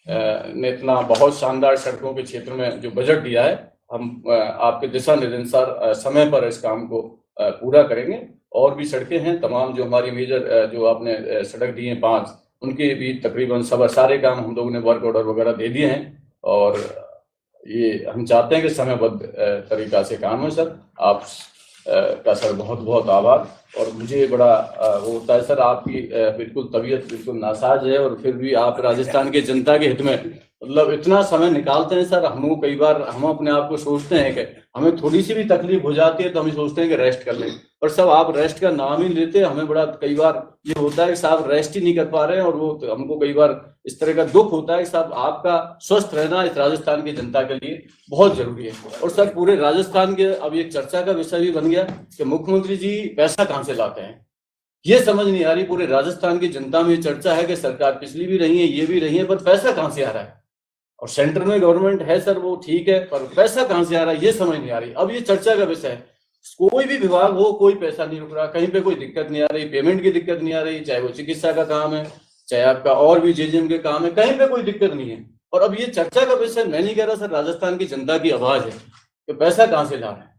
ने इतना बहुत शानदार सड़कों के क्षेत्र में जो बजट दिया है, हम आपके दिशा निर्देशानुसार समय पर इस काम को पूरा करेंगे। और भी सड़कें हैं तमाम जो हमारी मेजर जो आपने सड़क दी हैं 5, उनके भी तकरीबन सारे काम हम लोगों ने वर्क ऑर्डर वगैरह दे दिए हैं और ये हम चाहते हैं कि समयबद्ध तरीका से काम हो सर। आप का सर बहुत बहुत आभार। और मुझे बड़ा वो होता है सर, आपकी बिल्कुल तबीयत बिल्कुल नासाज है और फिर भी आप राजस्थान के जनता के हित में मतलब इतना समय निकालते हैं सर। हम कई बार हम अपने आप को सोचते हैं कि हमें थोड़ी सी भी तकलीफ हो जाती है तो हम सोचते हैं कि रेस्ट कर लें, पर सब आप रेस्ट का नाम ही लेते हैं। हमें बड़ा कई बार ये होता है कि साहब रेस्ट ही नहीं कर पा रहे हैं और वो तो हमको कई बार इस तरह का दुख होता है कि साहब आपका स्वस्थ रहना इस राजस्थान की जनता के लिए बहुत जरूरी है। और सर पूरे राजस्थान के अब एक चर्चा का विषय भी बन गया कि मुख्यमंत्री जी पैसा कहाँ से लाते हैं, ये समझ नहीं आ रही। पूरे राजस्थान की जनता में चर्चा है कि सरकार पिछली भी रही है, ये भी रही है, पर पैसा कहाँ से आ रहा है। और सेंटर में गवर्नमेंट है सर, वो ठीक है, पर पैसा कहाँ से आ रहा है ये समझ नहीं आ रही। अब ये चर्चा का विषय है। कोई भी विभाग हो, कोई पैसा नहीं रुक रहा, कहीं पे कोई दिक्कत नहीं आ रही, पेमेंट की दिक्कत नहीं आ रही, चाहे वो चिकित्सा का काम है, चाहे आपका और भी JJM के काम है, कहीं पे कोई दिक्कत नहीं है। और अब ये चर्चा का विषय मैं नहीं कह रहा सर, राजस्थान की जनता की आवाज है कि पैसा कहाँ से ला रहे हैं।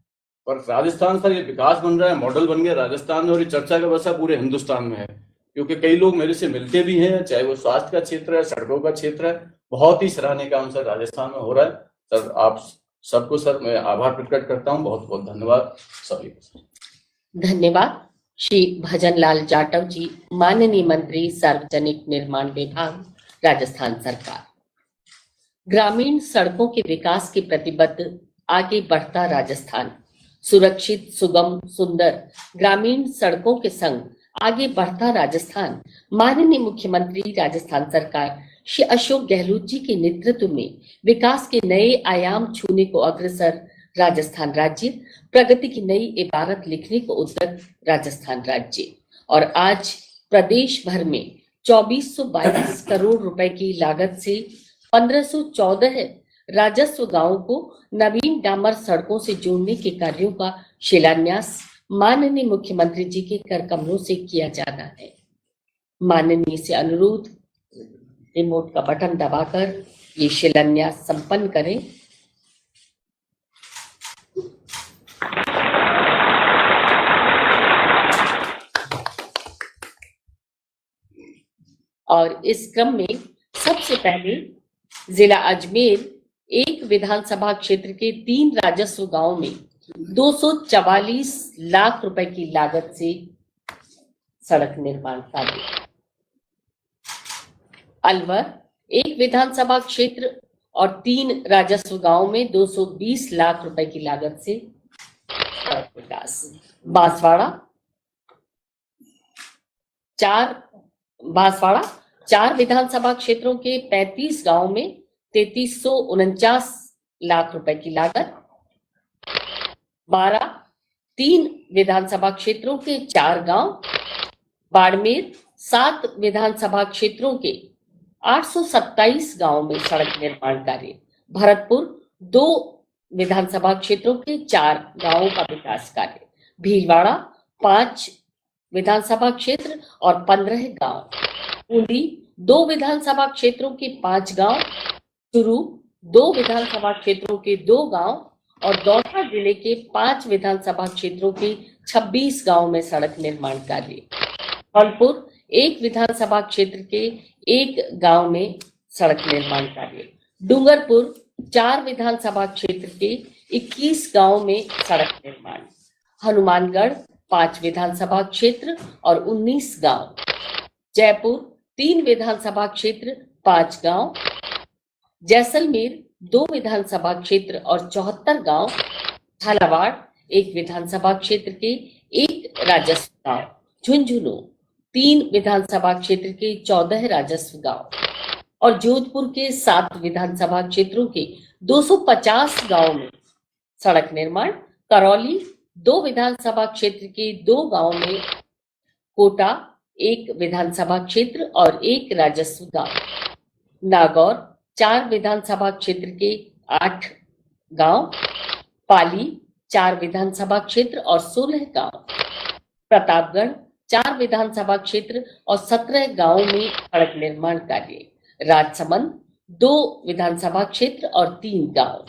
और राजस्थान सर ये विकास बन रहा है, मॉडल बन गया राजस्थान में, और ये चर्चा का विषय पूरे हिंदुस्तान में है। क्योंकि कई लोग मेरे से मिलते भी हैं, चाहे वो स्वास्थ्य का क्षेत्र है, सड़कों का क्षेत्र है, बहुत ही सराहनीय काम सर राजस्थान में हो रहा है। सर आप सबको सर मैं आभार प्रकट करता हूँ, बहुत बहुत धन्यवाद सभी को। धन्यवाद श्री भजन लाल जाटव जी, माननीय मंत्री सार्वजनिक निर्माण विभाग राजस्थान सरकार। ग्रामीण सड़कों के विकास के प्रतिबद्ध आगे बढ़ता राजस्थान, सुरक्षित सुगम सुंदर ग्रामीण सड़कों के संग आगे बढ़ता राजस्थान, माननीय मुख्यमंत्री राजस्थान सरकार श्री अशोक गहलोत जी के नेतृत्व में विकास के नए आयाम छूने को अग्रसर राजस्थान राज्य, प्रगति की नई इबारत लिखने को उद्यत राजस्थान राज्य। और आज प्रदेश भर में 2422 करोड़ रुपए की लागत से 1514 राजस्व गांवों को नवीन डामर सड़कों से जोड़ने के कार्यों का शिलान्यास माननीय मुख्यमंत्री जी के कर कमलों से किया जाना है। माननीय से अनुरोध, रिमोट का बटन दबाकर ये शिलान्यास संपन्न करें। और इस क्रम में सबसे पहले जिला अजमेर 1 विधानसभा क्षेत्र के 3 राजस्व गांवों में 244 लाख रुपए की लागत से सड़क निर्माण कार्य। अलवर 1 विधानसभा क्षेत्र और 3 राजस्व गांवों में 220 लाख रुपए की लागत से सड़क विकास। बांसवाड़ा 4 विधानसभा क्षेत्रों के 35 गांवों में 3349 लाख रुपए की लागत। 3 विधानसभा क्षेत्रों के 4 गांव। बाड़मेर 7 विधानसभा क्षेत्रों के 827 गांवों में सड़क निर्माण कार्य। भरतपुर 2 विधानसभा क्षेत्रों के 4 गांवों का विकास कार्य। भीलवाड़ा 5 विधानसभा क्षेत्र और 15 गांव। बूंदी 2 विधानसभा क्षेत्रों के 5 गांव। चुरू 2 विधानसभा क्षेत्रों के 2 गांव और दौसा जिले के 5 विधानसभा क्षेत्रों के 26 गांवों में सड़क निर्माण कार्य। कानपुर 1 विधानसभा क्षेत्र के 1 गांव में सड़क निर्माण कार्य। डूंगरपुर 4 विधानसभा क्षेत्र के 21 गांव में सड़क निर्माण। हनुमानगढ़ 5 विधानसभा क्षेत्र और 19 गांव। जयपुर 3 विधानसभा क्षेत्र 5 गांव। जैसलमेर 2 विधानसभा क्षेत्र और 74 गांव। झालावाड़ 1 विधानसभा क्षेत्र के 1 राजस्व गांव। झुंझुनू 3 विधानसभा क्षेत्र के 14 राजस्व गांव और जोधपुर के 7 विधानसभा क्षेत्रों के 250 गांव में सड़क निर्माण। करौली 2 विधानसभा क्षेत्र के 2 गांव में। कोटा 1 विधानसभा क्षेत्र और 1 राजस्व गांव। नागौर 4 विधानसभा क्षेत्र के 8 गांव। पाली 4 विधानसभा क्षेत्र और 16 गांव। प्रतापगढ़ 4 विधानसभा क्षेत्र और 17 गांवों में सड़क निर्माण कार्य। राजसमंद 2 विधानसभा क्षेत्र और 3 गांव।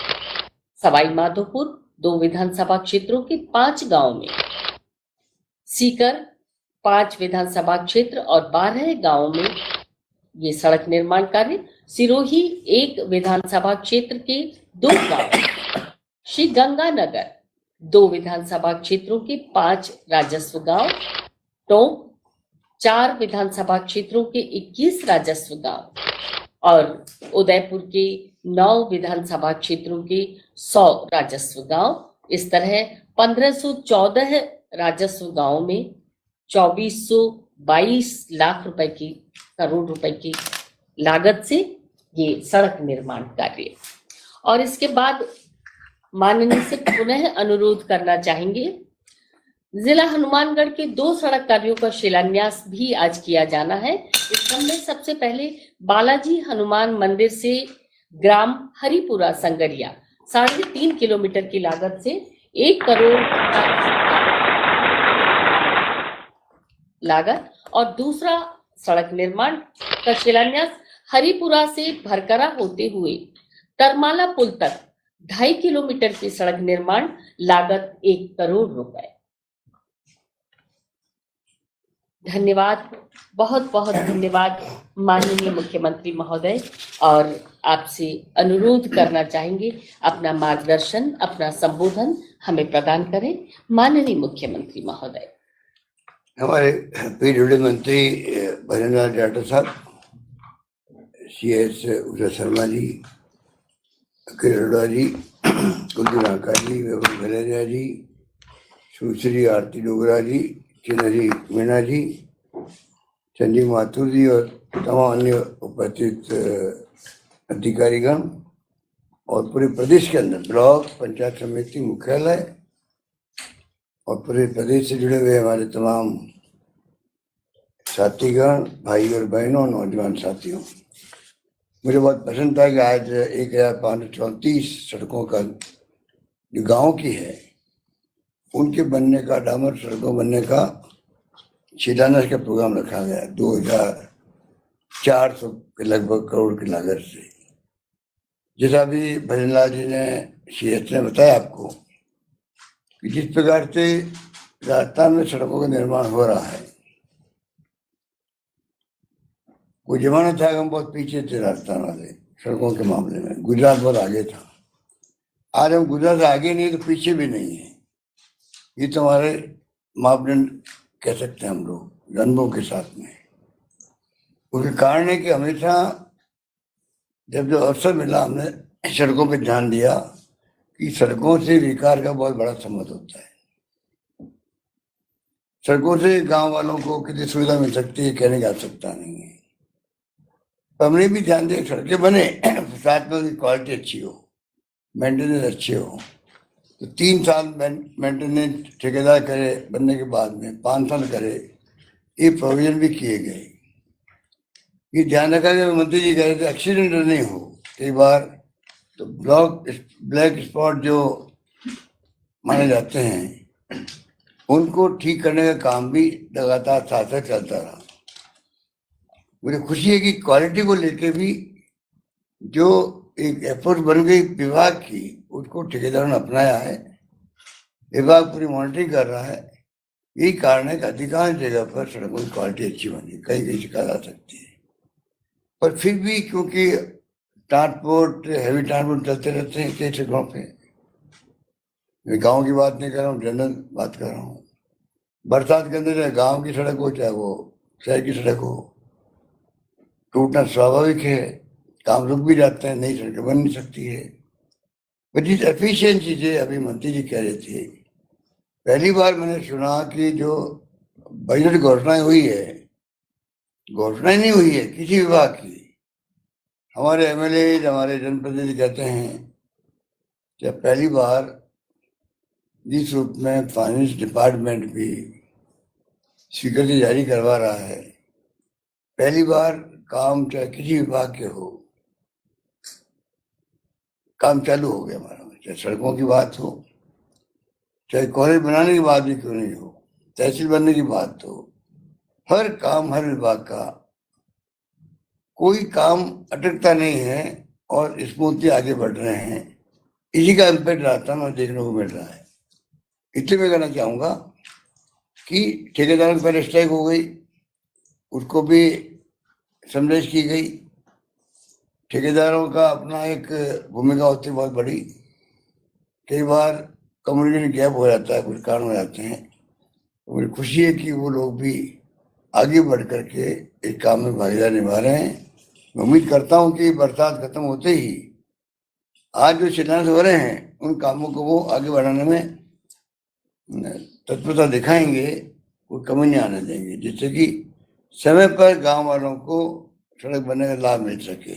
सवाई माधोपुर 2 विधानसभा क्षेत्रों के 5 गांव में। सीकर 5 विधानसभा क्षेत्र और 12 गांवों में ये सड़क निर्माण कार्य। सिरोही 1 विधानसभा क्षेत्र के 2 गांव। श्री गंगानगर 2 विधानसभा क्षेत्रों के 5 राजस्व गांव। टोंक 4 विधानसभा क्षेत्रों के 21 राजस्व गांव और उदयपुर के 9 विधानसभा क्षेत्रों के 100 राजस्व गांव। इस तरह 1514 राजस्व गांव में 2422 लाख रुपए की करोड़ रुपए की लागत से ये सड़क निर्माण कार्य। और इसके बाद माननीय से पुनः अनुरोध करना चाहेंगे, जिला हनुमानगढ़ के 2 सड़क कार्यों का शिलान्यास भी आज किया जाना है। इस क्रम में सबसे पहले बालाजी हनुमान मंदिर से ग्राम हरिपुरा संगरिया 3.5 किलोमीटर की लागत से 1 करोड़ लागत और दूसरा सड़क निर्माण का शिलान्यास हरिपुरा से भरकरा होते हुए तरमाला पुल तक 2.5 किलोमीटर की सड़क निर्माण, लागत 1 करोड़ रुपए। धन्यवाद, बहुत बहुत धन्यवाद माननीय मुख्यमंत्री महोदय। और आपसे अनुरोध करना चाहेंगे अपना मार्गदर्शन, अपना संबोधन हमें प्रदान करें माननीय मुख्यमंत्री महोदय। हमारे पीडब्ल्यू मंत्री भजन लाल जाटव साहब, CS उषा शर्मा जी, अखिल अरोड़ा जी, कुलदीप नाका जी, वैभव भलेरिया जी, सुश्री आरती डोगरा जी, चिन्हरी मीणा जी, संजीव माथुर जी और तमाम अन्य उपस्थित अधिकारीगण और पूरे प्रदेश के अंदर ब्लॉक पंचायत समिति मुख्यालय और पूरे प्रदेश से जुड़े हुए हमारे तमाम साथीगण, भाई और बहनों, नौजवान साथियों, मुझे बहुत पसंद था कि आज 1534 सड़कों का जो गांव की है उनके बनने का, डामर सड़कों बनने का शिलान्यास का प्रोग्राम रखा गया 2400 के लगभग करोड़ की लागत से। जैसा भी भजनलाल जी ने CS ने बताया आपको कि जिस प्रकार से राजस्थान में सड़कों का निर्माण हो रहा है, कोई जमाना था कि हम बहुत पीछे थे राजस्थान वाले सड़कों के मामले में, गुजरात बहुत आगे था। आज हम गुजरात आगे नहीं तो पीछे भी नहीं है। ये तो हमारे मापदंड कह सकते हैं हम लोग अनुभव के साथ में। उसके कारण है कि हमेशा जब जो अवसर मिला हमने सड़कों पे ध्यान दिया कि सड़कों से विकास का बहुत बड़ा संबंध होता है। सड़कों से गांव वालों को कितनी सुविधा मिल सकती है कहने की आवश्यकता नहीं है। तो हमने भी ध्यान दिया सड़कें बने, साथ में उनकी क्वालिटी अच्छी हो, मेंटेनेंस अच्छे हो। तो 3 साल मेंटेनेंस ठेकेदार करे, बनने के बाद में 5 साल करे, ये प्रोविजन भी किए गए। ये ध्यान रखा गया, मंत्री जी कह रहे थे एक्सीडेंट नहीं हो। कई बार तो ब्लैक स्पॉट जो माने जाते हैं उनको ठीक करने का काम भी लगातार साथ साथ चलता रहा। मुझे खुशी है कि क्वालिटी को लेके भी जो एक एफर्ट बन गई विभाग की, उसको ठेकेदारों ने अपनाया है। विभाग पूरी मॉनिटरिंग कर रहा है। यही कारण है कि अधिकांश जगह पर सड़कों की क्वालिटी अच्छी बनी, कहीं कहीं शिकायत आ सकती है, पर फिर भी क्योंकि ट्रांसपोर्ट, हैवी ट्रांसपोर्ट चलते रहते हैं कई जगहों पे। मैं गांव की बात नहीं कर रहा हूँ, जनरल बात कर रहा हूँ। बरसात के अंदर गांव की सड़क हो चाहे वो शहर की सड़क हो, टूटना स्वाभाविक है, काम रुक भी जाते हैं, नई सड़कें बन नहीं सकती है। पर जिस एफिशिएंसी से अभी मंत्री जी कह रहे थे, पहली बार मैंने सुना कि जो बजट घोषणाएं हुई है, घोषणाएं नहीं हुई है किसी विभाग की। हमारे एमएलए, हमारे जनप्रतिनिधि कहते हैं कि पहली बार जिस रूप में फाइनेंस डिपार्टमेंट भी स्वीकृति जारी करवा रहा है, पहली बार काम चाहे किसी विभाग के हो, काम चालू हो गया हमारा। चाहे सड़कों की बात हो, चाहे कॉलेज बनाने की बात भी क्यों नहीं हो, तहसील बनने की बात हो, हर काम, हर विभाग का कोई काम अटकता नहीं है और स्मूथली आगे बढ़ रहे हैं। इसी का इम्पैक्ट राजस्थान में देखने को मिल रहा है। इसलिए मैं कहना चाहूँगा कि ठेकेदारों की पहले स्ट्राइक हो गई, उसको भी समझ की गई। ठेकेदारों का अपना एक भूमिका होती है बहुत बड़ी। कई बार कम्युनिकेशन गैप हो जाता है, कुछ कारण हो जाते हैं। तो मुझे खुशी है कि वो लोग भी आगे बढ़ करके इस काम में भागीदारी निभा रहे हैं। मैं उम्मीद करता हूँ कि बरसात खत्म होते ही आज जो शिलान्यास हो रहे हैं, उन कामों को वो आगे बढ़ाने में तत्परता दिखाएंगे, कोई कमी नहीं आने देंगे, जिससे कि समय पर गांव वालों को सड़क बनने का लाभ मिल सके।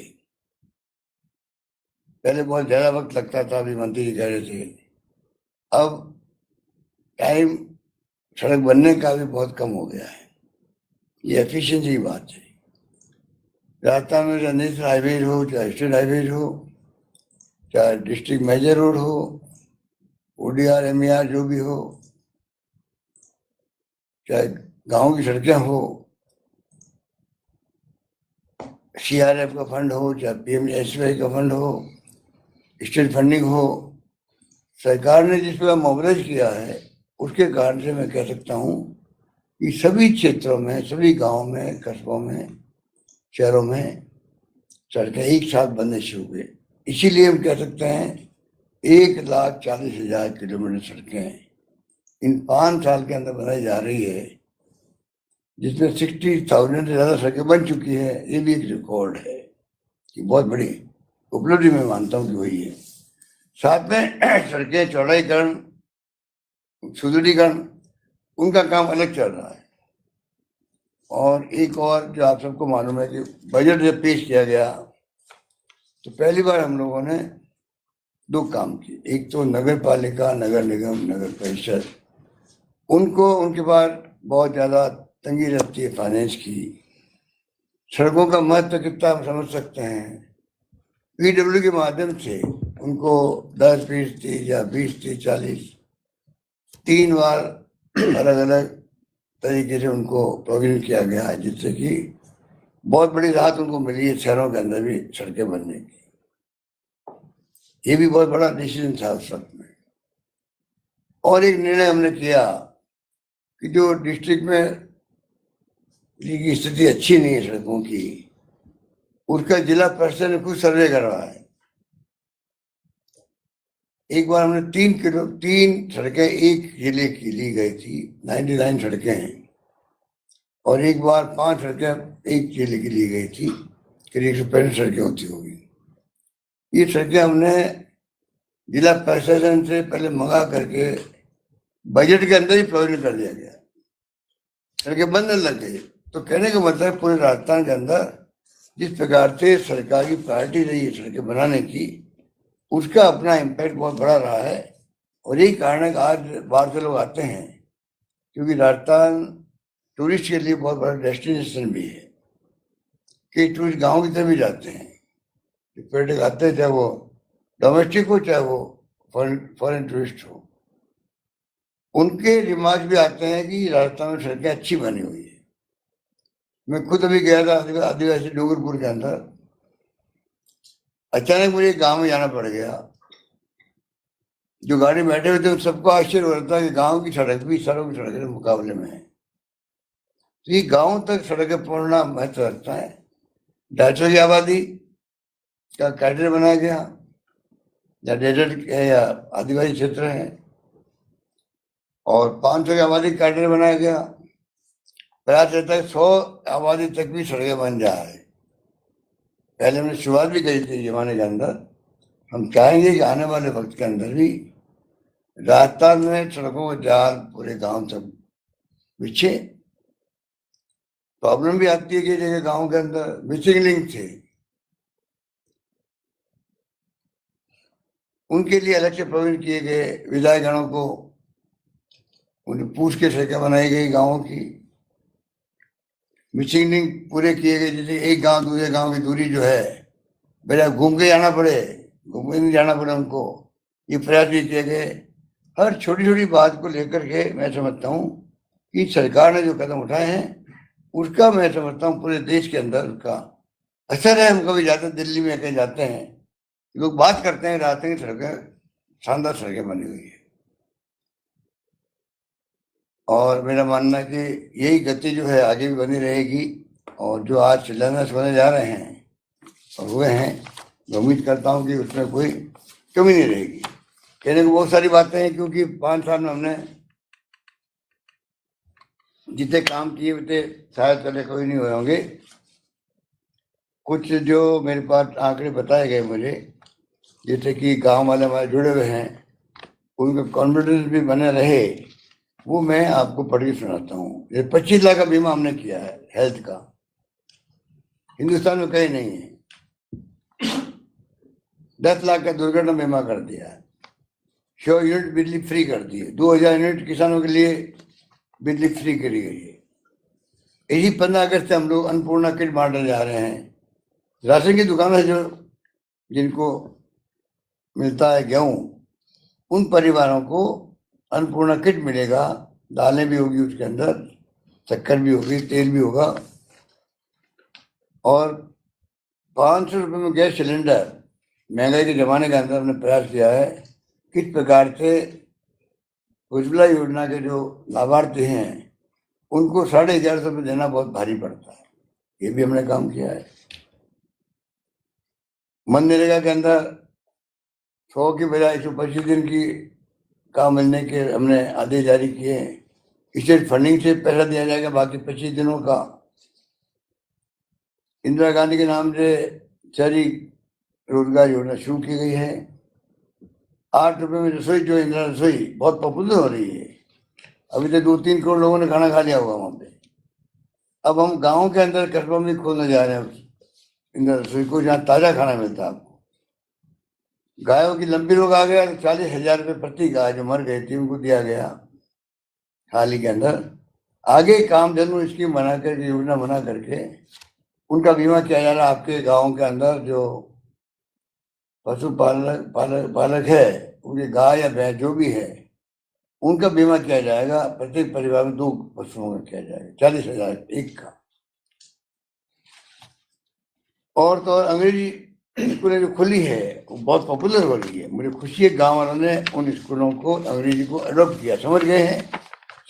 पहले बहुत ज्यादा वक्त लगता था, अभी मंत्री जी कह रहे थे, अब टाइम सड़क बनने का भी बहुत कम हो गया है। ये एफिशिएंसी की बात है। राजस्थान में चाहे नेशनल हाईवे हो, चाहे स्टेट हाईवे हो, चाहे डिस्ट्रिक्ट मेजर रोड हो, ओडीआर, एमईआर जो भी हो, चाहे गांव की सड़कें हो, सीआरएफ का फंड हो, चाहे पीएमएसवाई का फंड हो, स्टेट फंडिंग हो, सरकार ने जिस पर मोबिलाइज किया है, उसके कारण से मैं कह सकता हूँ कि सभी क्षेत्रों में, सभी गांवों में, कस्बों में, शहरों में सड़कें एक साथ बनने शुरू हुए। इसीलिए हम कह सकते हैं 1,40,000 किलोमीटर सड़कें इन 5 साल के अंदर बनाई जा रही है, जिसमें 60,000 से ज़्यादा सड़कें बन चुकी है। ये भी एक रिकॉर्ड है कि बहुत बड़ी उपलब्धि मैं मानता हूँ कि वही है। साथ में सड़कें चौड़ाईकरण, सुदृढ़ीकरण, उनका काम अलग चल रहा है। और एक और जो आप सबको मालूम है कि बजट जब पेश किया गया तो पहली बार हम लोगों ने 2 काम किए। एक तो नगर पालिका, नगर निगम, नगर परिषद, उनको उनके पास बहुत ज़्यादा तंगी रहती है फाइनेंस की। सड़कों का महत्व कितना हम समझ सकते हैं। पीडब्ल्यू के माध्यम से उनको 10% या 20%, 40, 3 बार अलग अलग तरीके से उनको प्रोविजन किया गया है, जिससे कि बहुत बड़ी राहत उनको मिली है शहरों के अंदर भी सड़कें बनने की। ये भी बहुत बड़ा डिसीजन था उस वक्त में। और एक निर्णय हमने किया कि जो डिस्ट्रिक्ट में की स्थिति अच्छी नहीं है सड़कों की, उसका जिला परिषद ने खुद सर्वे करवाया है। एक बार हमने 3 सड़कें एक जिले की ली गई थी, 99 सड़कें हैं, और एक बार 5 सड़कें एक जिले की ली गई थी, करीब 165 सड़कें होती होगी। ये सड़कें हमने जिला प्रशासन से पहले मंगा करके बजट के अंदर ही प्रोविजन कर दिया गया, सड़कें बनने लग गई। तो कहने का मतलब पूरे राजस्थान के अंदर जिस प्रकार से सरकार की प्रायोरिटी रही है सड़कें बनाने की, उसका अपना इम्पैक्ट बहुत बड़ा रहा है। और यही कारण है कि आज बाहर से लोग आते हैं, क्योंकि राजस्थान टूरिस्ट के लिए बहुत बड़ा डेस्टिनेशन भी है। कई टूरिस्ट गाँव की तरफ भी जाते हैं, पर्यटक आते हैं, चाहे वो डोमेस्टिक हो चाहे वो फॉरेन टूरिस्ट हो। उनके दिमाग भी आते हैं कि राजस्थान में सड़कें अच्छी बनी हुई है। मैं खुद अभी गया था आदिवासी डूंगरपुर के अंदर, अचानक मुझे गांव में जाना पड़ गया। जो गाड़ी में बैठे हुए थे सबको आश्चर्य हो रहा था कि गांव की सड़क भी शहरों की सड़क के मुकाबले में है। तो ये गांव तक सड़कें पहुंचना महत्व रखता है। 250 की आबादी, का कैडर बनाया गया, या डेजर्ट है या आदिवासी क्षेत्र है, और 500 की आबादी कैडर बनाया गया। प्रयास रहता है 100 आबादी तक भी सड़कें बन जाए। पहले हमने शुरुआत भी करी थी जमाने के अंदर। हम चाहेंगे कि आने वाले वक्त के अंदर भी राजस्थान में सड़कों का जाल पूरे गांव तक बिछे। प्रॉब्लम भी आती है कि जगह गांव के अंदर मिसिंग लिंक थे, उनके लिए अलग से प्रोविजन किए गए। विधायकगणों को उन्हें पूछ के सड़कें बनाई गई गाँवों की। मिसिंग लिंक पूरे किए गए, जैसे एक गांव दूसरे गांव की दूरी जो है बेटा घूम के जाना पड़े, घूम के नहीं जाना पड़े उनको, ये प्रयास भी किए गए। हर छोटी छोटी बात को लेकर के मैं समझता हूँ कि सरकार ने जो कदम उठाए हैं उसका मैं समझता हूँ पूरे देश के अंदर उसका असर है। हम कभी जाते हैं दिल्ली में कहीं जाते हैं, लोग बात करते हैं रास्ते की सड़कें, शानदार सड़कें बनी हुई है। और मेरा मानना है कि यही गति जो है आगे भी बनी रहेगी। और जो आज शिलान्यास होने जा रहे हैं और हुए हैं, मैं उम्मीद करता हूँ कि उसमें कोई कमी नहीं रहेगी। कहने को बहुत सारी बातें हैं, क्योंकि 5 साल में हमने जितने काम किए उतने शायद पहले कोई नहीं हुए होंगे। कुछ जो मेरे पास आंकड़े बताए गए मुझे, जैसे कि गांव वाले हमारे जुड़े हुए हैं, उनका कॉन्फिडेंस भी बने रहे, वो मैं आपको पढ़ के सुनाता हूँ। ये 25 लाख का बीमा हमने किया है हेल्थ का, हिंदुस्तान में कहीं नहीं है। 10 लाख का दुर्घटना बीमा कर दिया है। 100 यूनिट बिजली फ्री कर दी है। 2000 यूनिट किसानों के लिए बिजली फ्री करी गई है। यही 15 अगस्त से हम लोग अन्नपूर्णा किट बांटने जा रहे हैं। राशन की दुकान है जो जिनको मिलता है गेहूं, उन परिवारों को अन्नपूर्णा किट मिलेगा। दालें भी होगी उसके अंदर, शक्कर भी होगी, तेल भी होगा, और 500 रुपये में गैस सिलेंडर। महंगाई के जमाने के अंदर हमने प्रयास किया है किस प्रकार से उज्ज्वला योजना के जो लाभार्थी हैं उनको 1150 रुपये देना बहुत भारी पड़ता है, ये भी हमने काम किया है। मनरेगा के अंदर 100 की बजाय 125 दिन की काम मिलने के हमने आदेश जारी किए हैं। स्टेट फंडिंग से पैसा दिया जाएगा, बाकी 25 दिनों का। इंदिरा गांधी के नाम से शहरी रोजगार योजना शुरू की गई है। 8 रुपये में रसोई, जो इंदिरा रसोई बहुत पॉपुलर हो रही है। अभी तक 2-3 करोड़ लोगों ने खाना खा लिया होगा वहाँ पे। अब हम गाँव के अंदर कस्बों में खोलने जा रहे हैं इंदिरा रसोई को, जहाँ ताज़ा खाना मिलता है आपको। गायों की लंबी रोग आ गया तो 40,000 रुपये प्रति गाय जो मर गई थी उनको दिया गया हाल ही के अंदर। आगे काम जरूर स्कीम बना करके, योजना बना करके उनका बीमा किया जा रहा है। आपके गाँव के अंदर जो पशु पालक है, उनके गाय या भैंस जो भी है, उनका बीमा किया जाएगा। प्रत्येक परिवार में 2 पशुओं का किया जाएगा, 40,000 एक का। और तो अंग्रेजी स्कूलें जो खुली है वो बहुत पॉपुलर हो रही है। मुझे खुशी है गांव वालों ने उन स्कूलों को, अंग्रेजी को अडॉप्ट किया, समझ गए हैं।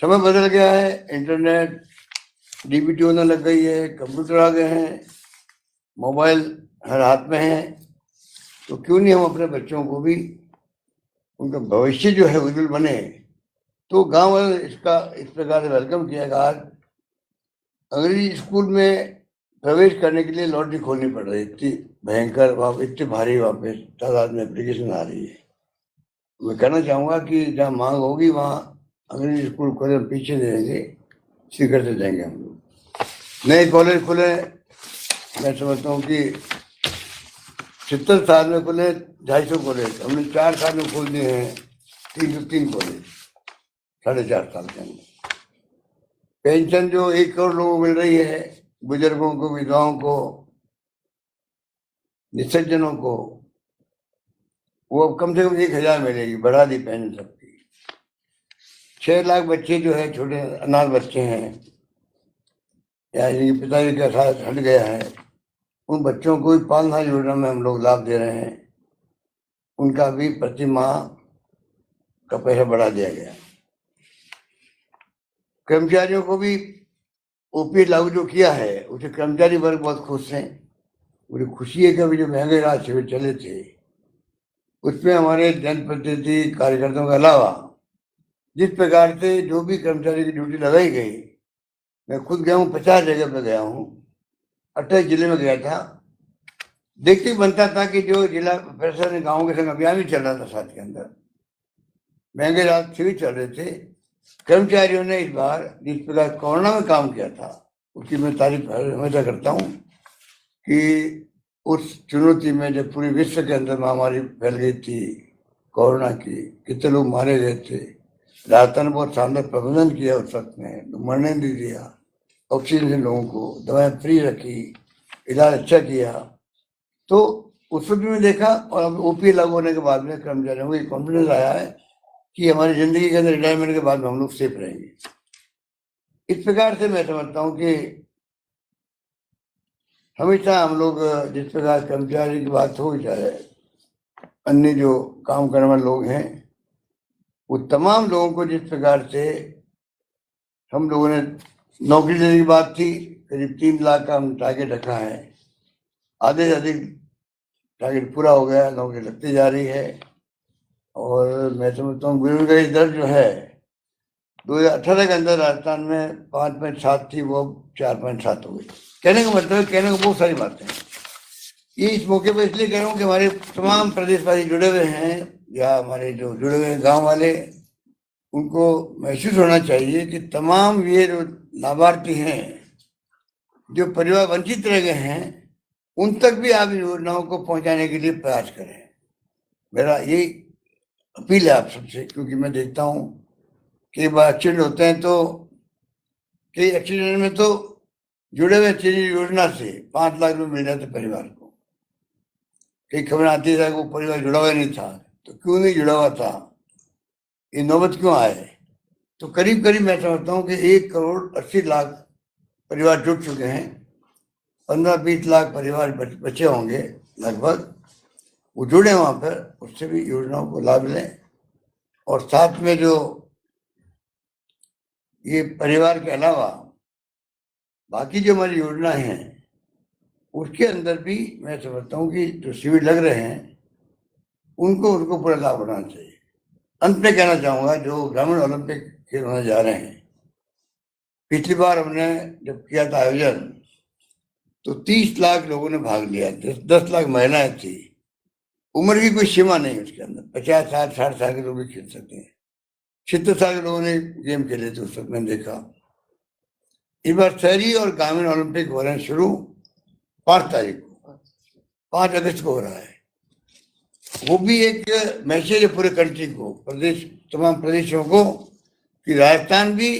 समय बदल गया है, इंटरनेट, डीबीटी होने लग गई है, कंप्यूटर आ गए हैं, मोबाइल हर हाथ में है, तो क्यों नहीं हम अपने बच्चों को भी उनका भविष्य जो है उज्जवल बने। तो गांव वाले इसका इस प्रकार से वेलकम किया। आज अंग्रेजी स्कूल में प्रवेश करने के लिए लॉटरी खोलनी पड़ रही है, इतनी भयंकर, वहाँ इतनी भारी वहाँ पे तादाद में एप्लीकेशन आ रही है। मैं कहना चाहूँगा कि जहाँ मांग होगी वहाँ अंग्रेजी स्कूल खोले, पीछे देंगे, सीकर से जाएंगे हम लोग। नए कॉलेज खुले, मैं समझता हूँ कि 70 साल में खुले 250 कॉलेज, हमने 4 साल में खोल दिए हैं 303 कॉलेज 4.5 साल के अंदर। पेंशन जो 1 करोड़ लोगों को मिल रही है, बुजुर्गों को, विधवाओं को, निसज्जनों को, वो अब कम से कम 1,000 मिलेगी, बढ़ा दी पेंशन सबकी। 6 लाख बच्चे जो है छोटे अनाथ बच्चे हैं या जिनके पिताजी का साथ हट गया है, उन बच्चों को भी पालना योजना में हम लोग लाभ दे रहे हैं। उनका भी प्रति माह का पैसा बढ़ा दिया गया। कर्मचारियों को भी ओपीएस लागू जो किया है, उसे कर्मचारी वर्ग बहुत खुश हैं। मुझे खुशी है कि अभी जो महंगे राज शिविर चले थे उसमें हमारे जनप्रतिनिधि कार्यकर्ताओं के अलावा जिस प्रकार से जो भी कर्मचारी की ड्यूटी लगाई गई, मैं खुद गया हूँ, 50 जगह पे गया हूँ, 28 जिले में गया था। देखते ही बनता था कि जो जिला प्रशासन गाँव के संग अभियान भी चल रहा था, साथ के अंदर महंगे राज शिविर चल रहे थे। कर्मचारियों ने इस बार जिस प्रकार कोरोना में काम किया था उसकी मैं तारीफ हमेशा करता हूँ कि उस चुनौती में जब पूरे विश्व के अंदर महामारी फैल गई थी कोरोना की, कितने लोग मारे गए थे, राजस्थान ने बहुत शानदार प्रबंधन किया उस वक्त में, मरने नहीं दिया, ऑक्सीजन लोगों को, दवाएं फ्री रखी, इलाज अच्छा किया। तो उस वक्त में देखा और अब ओपी लागू होने के बाद में कर्मचारियों को ये कॉन्फिडेंस आया है कि हमारी जिंदगी के अंदर रिटायरमेंट के बाद में हम लोग सेफ रहेंगे। इस प्रकार से मैं समझता हूँ कि हमेशा हम लोग जिस प्रकार कर्मचारी की बात हो, चाहे अन्य जो काम करने वाले लोग हैं, वो तमाम लोगों को जिस प्रकार से हम लोगों ने नौकरी देने की बात थी, करीब 3 लाख का हम टारगेट रखा है, आधे से अधिक टारगेट पूरा हो गया, नौकरी लगती जा रही है। और मैं समझता हूँ बेरोजगारी दर जो है 2018 के अंदर राजस्थान में 5.7 थी, वो 4.7 हो गई। कहने का मतलब है, कहने को बहुत सारी बातें हैं। ये इस मौके पर इसलिए कह रहा हूँ कि हमारे तमाम प्रदेशवासी जुड़े हुए हैं या हमारे जो जुड़े हुए हैं गाँव वाले, उनको महसूस होना चाहिए कि तमाम ये जो लाभार्थी हैं जो परिवार वंचित रह गए हैं, उन तक भी आप योजनाओं को पहुंचाने के लिए प्रयास करें। मेरा यही अपील है आप सबसे, क्योंकि मैं देखता हूँ कई बार एक्सीडेंट होते हैं तो कई एक्सीडेंट में तो जुड़े हुए योजना से 5 लाख रुपए मिल जाते परिवार को। कई खबर आती है वो परिवार जुड़ा हुआ नहीं था, तो क्यों नहीं जुड़ा हुआ था, ये नौबत क्यों आए? तो करीब करीब मैं समझता हूँ कि 1 करोड़ 80 लाख परिवार जुड़ चुके हैं, 15-20 लाख परिवार बचे होंगे लगभग, वो जुड़े वहाँ पर, उससे भी योजनाओं को लाभ लें। और साथ में जो ये परिवार के अलावा बाकी जो हमारी योजनाएं हैं उसके अंदर भी मैं समझता हूँ कि जो शिविर लग रहे हैं उनको पूरा लाभ उठाना चाहिए। अंत में कहना चाहूँगा, जो ग्रामीण ओलंपिक खेल होने जा रहे हैं, पिछली बार हमने जब किया था आयोजन तो 30 लाख लोगों ने भाग लिया, 10 लाख महिलाएं थी। उम्र की कोई सीमा नहीं उसके अंदर, 50 साल 60 साल के लोग भी खेल सकते हैं, 70 साल के लोगों ने गेम खेले थे उस वक्त मैंने देखा। इस बार शहरी और ग्रामीण ओलंपिक हो रहे हैं शुरू 5 तारीख को, 5 अगस्त को हो रहा है। वो भी एक मैसेज है पूरे कंट्री को, प्रदेश, तमाम प्रदेशों को, कि राजस्थान भी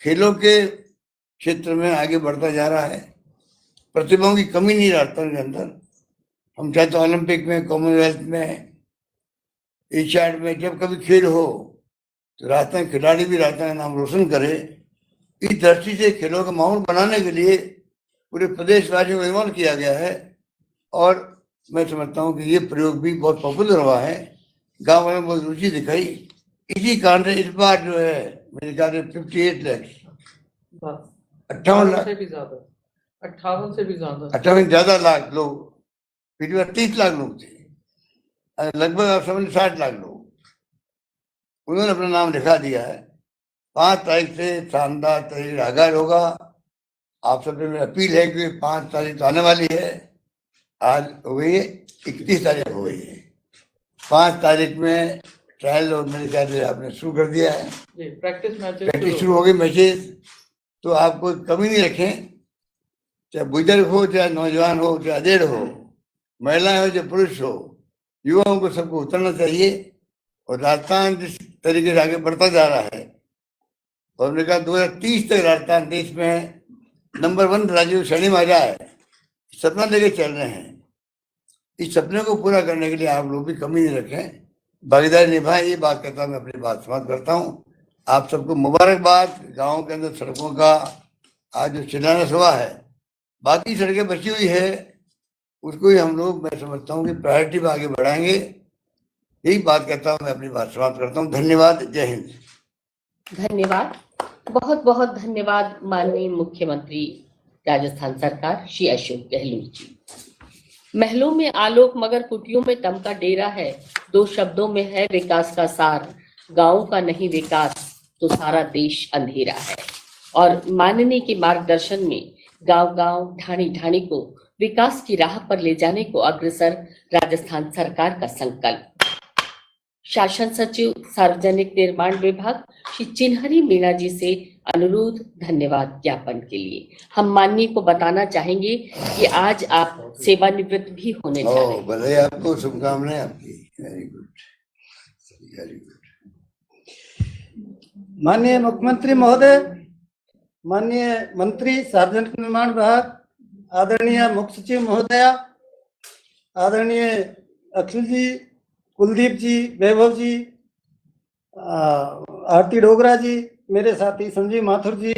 खेलों के क्षेत्र में आगे बढ़ता जा रहा है। प्रतिभाओं की कमी नहीं राजस्थान के अंदर। हम चाहते हैं ओलंपिक में, कॉमनवेल्थ में, एशियाड में जब कभी खेल हो तो राजस्थान खिलाड़ी भी राजस्थान का नाम रोशन करे। इस दृष्टि से खेलों का माहौल बनाने के लिए पूरे प्रदेशवासियों को इन्वॉल्व किया गया है और मैं समझता हूँ कि ये प्रयोग भी बहुत पॉपुलर हुआ है, गाँव में बहुत रुचि दिखाई। इसी कारण से इस बार जो है मेरे ख्याल से 58 लाख 58 लाख से भी ज्यादा, 58 से भी ज्यादा, 58 ज्यादा लाख लोग, पिछली बार 30 लाख लोग थे, लगभग आप समझ 60 लाख लोग उन्होंने अपना नाम लिखा दिया है। 5 तारीख से शानदार तरीके आगाज होगा। आप सबसे मेरी अपील है कि 5 तारीख तो आने वाली है, आज हो गई है, 31 तारीख हो गई है। 5 तारीख में ट्रायल और मेरे ख्याल से आपने शुरू कर दिया है, प्रैक्टिस शुरू हो गई मैचेस। तो आप कोई कमी नहीं रखें, चाहे बुजुर्ग हो, चाहे नौजवान हो, चाहे अधेड़ हो, महिलाएं हो, चाहे पुरुष हो, युवाओं को सबको उतरना चाहिए। और राजस्थान जिस तरीके से आगे बढ़ता जा रहा है, और हमने कहा 2030 तक राजस्थान देश में नंबर 1 राज्य की श्रेणी में आ जाए, सपना लेके चल रहे हैं। इस सपने को पूरा करने के लिए आप लोग भी कमी नहीं रखें, भागीदारी निभाएं। ये बात करता हूँ, मैं अपनी बात समाप्त करता हूँ। आप सबको मुबारकबाद। गाँव के अंदर सड़कों का आज जो शिलान्यास हुआ है, बाकी सड़कें बची हुई है, उसको ही हम लोग, मैं समझता हूँ कि प्रायोरिटी में आगे बढ़ाएंगे। यही बात करता हूँ, मैं अपनी बात समाप्त करता हूँ। धन्यवाद। जय हिंद। धन्यवाद, बहुत बहुत धन्यवाद माननीय मुख्यमंत्री राजस्थान सरकार श्री अशोक गहलोत जी। महलों में आलोक मगर कुटियों में तम का डेरा है, दो शब्दों में है विकास का सार, गांवों का नहीं विकास तो सारा देश अंधेरा है। और माननीय के मार्गदर्शन में गांव गांव ढाणी ढाणी को विकास की राह पर ले जाने को अग्रसर राजस्थान सरकार का संकल्प। शासन सचिव सार्वजनिक निर्माण विभाग श्री चिन्हरी मीणा जी से अनुरोध धन्यवाद ज्ञापन के लिए। हम माननीय को बताना चाहेंगे कि आज आप सेवानिवृत्त भी होने जा रहे हैं। भले आपको शुभकामनाएं आपकी। Very good, very good. माननीय मुख्यमंत्री महोदय, माननीय मंत्री सार्वजनिक निर्माण विभाग, आदरणीय मुख्य सचिव महोदया, आदरणीय अखिल जी, कुलदीप जी, वैभव जी, आरती डोगरा जी, मेरे साथी संजीव माथुर जी,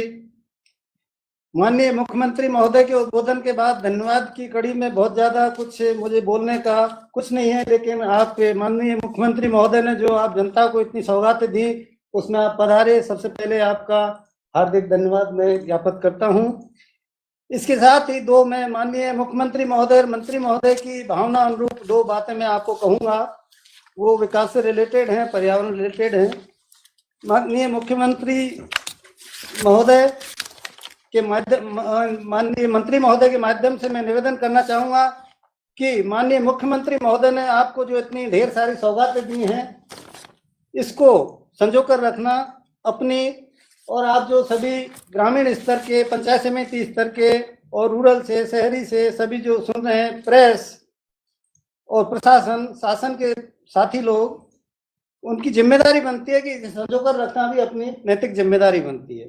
माननीय मुख्यमंत्री महोदय के उद्बोधन के बाद धन्यवाद की कड़ी में बहुत ज्यादा कुछ मुझे बोलने का कुछ नहीं है, लेकिन आप माननीय मुख्यमंत्री महोदय ने जो आप जनता को इतनी सौगातें दी उसमें आप पधारे, सबसे पहले आपका हार्दिक धन्यवाद मैं ज्ञापित करता हूं। इसके साथ ही दो मैं माननीय मुख्यमंत्री महोदय, मंत्री महोदय की भावना अनुरूप दो बातें मैं आपको कहूंगा, वो विकास से रिलेटेड हैं, पर्यावरण रिलेटेड हैं। माननीय मुख्यमंत्री महोदय के माध्यम, माननीय मंत्री महोदय के माध्यम से मैं निवेदन करना चाहूंगा कि माननीय मुख्यमंत्री महोदय ने आपको जो इतनी ढेर सारी सौगातें दी हैं इसको संजो कर रखना अपनी, और आप जो सभी ग्रामीण स्तर के, पंचायत समिति स्तर के और रूरल से, शहरी से सभी जो सुन रहे हैं, प्रेस और प्रशासन, शासन के साथी लोग, उनकी जिम्मेदारी बनती है कि संजो कर रखना भी अपनी नैतिक जिम्मेदारी बनती है।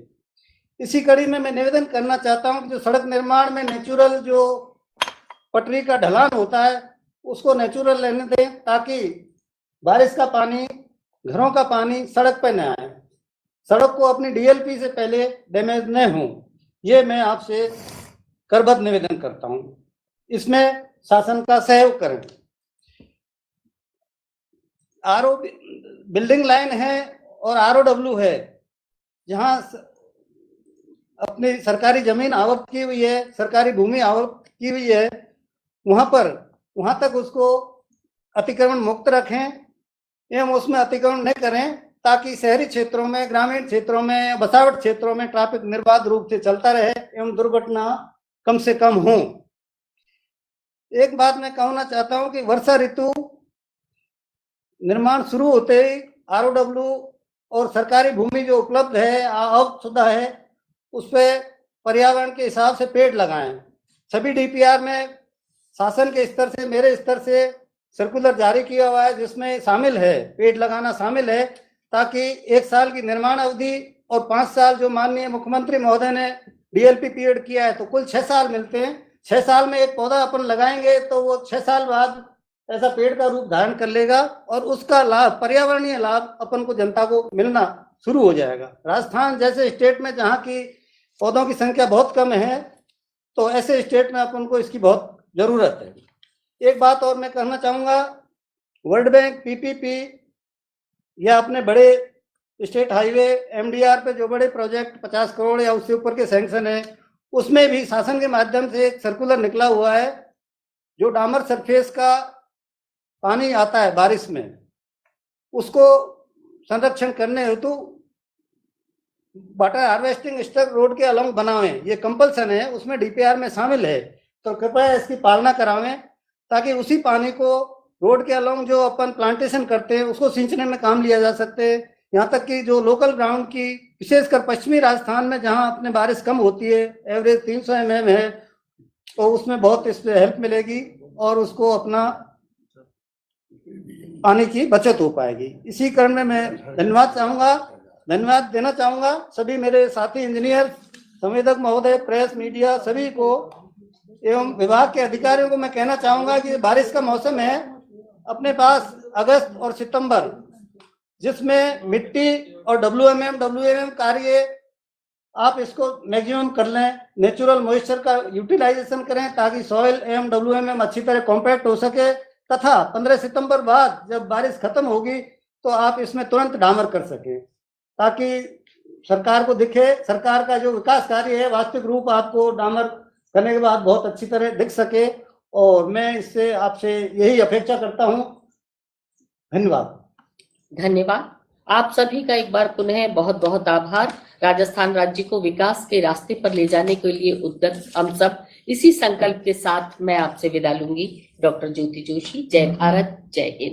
इसी कड़ी में मैं निवेदन करना चाहता हूं कि जो सड़क निर्माण में नेचुरल जो पटरी का ढलान होता है उसको नेचुरल रहने दें, ताकि बारिश का पानी, घरों का पानी सड़क पर न आए, सड़क को अपनी डीएलपी से पहले डैमेज न हो। ये मैं आपसे करबद्ध निवेदन करता हूं, इसमें शासन का सहयोग करें। आरओ बिल्डिंग लाइन है और आरओडब्ल्यू है, जहां अपनी सरकारी जमीन आवक की हुई है, सरकारी भूमि आवक की हुई है, वहां तक उसको अतिक्रमण मुक्त रखें एवं उसमें अतिक्रमण नहीं करें, ताकि शहरी क्षेत्रों में, ग्रामीण क्षेत्रों में, बसावट क्षेत्रों में ट्रैफिक निर्बाध रूप से चलता रहे एवं दुर्घटना कम से कम हो। एक बात मैं कहना चाहता हूं कि वर्षा ऋतु निर्माण शुरू होते ही आरओडब्ल्यू और सरकारी भूमि जो उपलब्ध है, आवक है, उस पर पर्यावरण के हिसाब से पेड़ लगाएं। सभी डीपीआर में शासन के स्तर से, मेरे स्तर से सर्कुलर जारी किया हुआ है, जिसमें शामिल है, पेड़ लगाना शामिल है, ताकि 1 साल की निर्माण अवधि और 5 साल जो माननीय मुख्यमंत्री महोदय ने डीएलपी पीरियड किया है, तो कुल 6 साल मिलते हैं। 6 साल में एक पौधा अपन लगाएंगे तो वो 6 साल बाद ऐसा पेड़ का रूप धारण कर लेगा और उसका लाभ, पर्यावरणीय लाभ अपन को, जनता को मिलना शुरू हो जाएगा। राजस्थान जैसे स्टेट में जहाँ की पौधों की संख्या बहुत कम है, तो ऐसे स्टेट में अपन को इसकी बहुत जरूरत है। एक बात और मैं कहना चाहूंगा, वर्ल्ड बैंक, पीपीपी या अपने बड़े स्टेट हाईवे, एमडीआर पे जो बड़े प्रोजेक्ट 50 करोड़ या उससे ऊपर के सैंक्शन है, उसमें भी शासन के माध्यम से एक सर्कुलर निकला हुआ है, जो डामर सरफेस का पानी आता है बारिश में, उसको संरक्षण करने हेतु वाटर हार्वेस्टिंग स्ट्रक्चर रोड के अलॉन्ग बनावें। ये कंपल्सन है, उसमें डीपीआर में शामिल है, तो कृपया इसकी पालना करावें, ताकि उसी पानी को रोड के अलॉन्ग जो अपन प्लांटेशन करते हैं उसको सिंचने में काम लिया जा सकते हैं। यहाँ तक कि जो लोकल ग्राउंड की, विशेषकर पश्चिमी राजस्थान में जहाँ अपने बारिश कम होती है, एवरेज 300 mm है, तो उसमें बहुत इससे हेल्प मिलेगी और उसको अपना पानी की बचत हो पाएगी। इसी क्रम में मैं धन्यवाद देना चाहूंगा सभी मेरे साथी इंजीनियर, संवेदक महोदय, प्रेस, मीडिया सभी को एवं विभाग के अधिकारियों को मैं कहना चाहूंगा कि बारिश का मौसम है, अपने पास अगस्त और सितंबर, जिसमें मिट्टी और डब्ल्यूएमएम कार्य आप इसको मैक्सिमम कर लें, नेचुरल मॉइस्चर का यूटिलाइजेशन करें, ताकि सॉइल एवं डब्ल्यूएमएम अच्छी तरह कॉम्पैक्ट हो सके, तथा 15 सितंबर बाद जब बारिश खत्म होगी तो आप इसमें तुरंत डामर कर सकें, ताकि सरकार को दिखे सरकार का जो विकास कार्य है वास्तविक रूप आपको डामर करने के बाद बहुत अच्छी तरह दिख सके, और मैं इससे आपसे यही अपेक्षा करता हूं। धन्यवाद। धन्यवाद। आप सभी का एक बार पुनः बहुत बहुत आभार। राजस्थान राज्य को विकास के रास्ते पर ले जाने के लिए उद्यत हम सब इसी संकल्प के साथ मैं आपसे विदा लूंगी। डॉक्टर ज्योति जोशी। जय भारत, जय हिंद।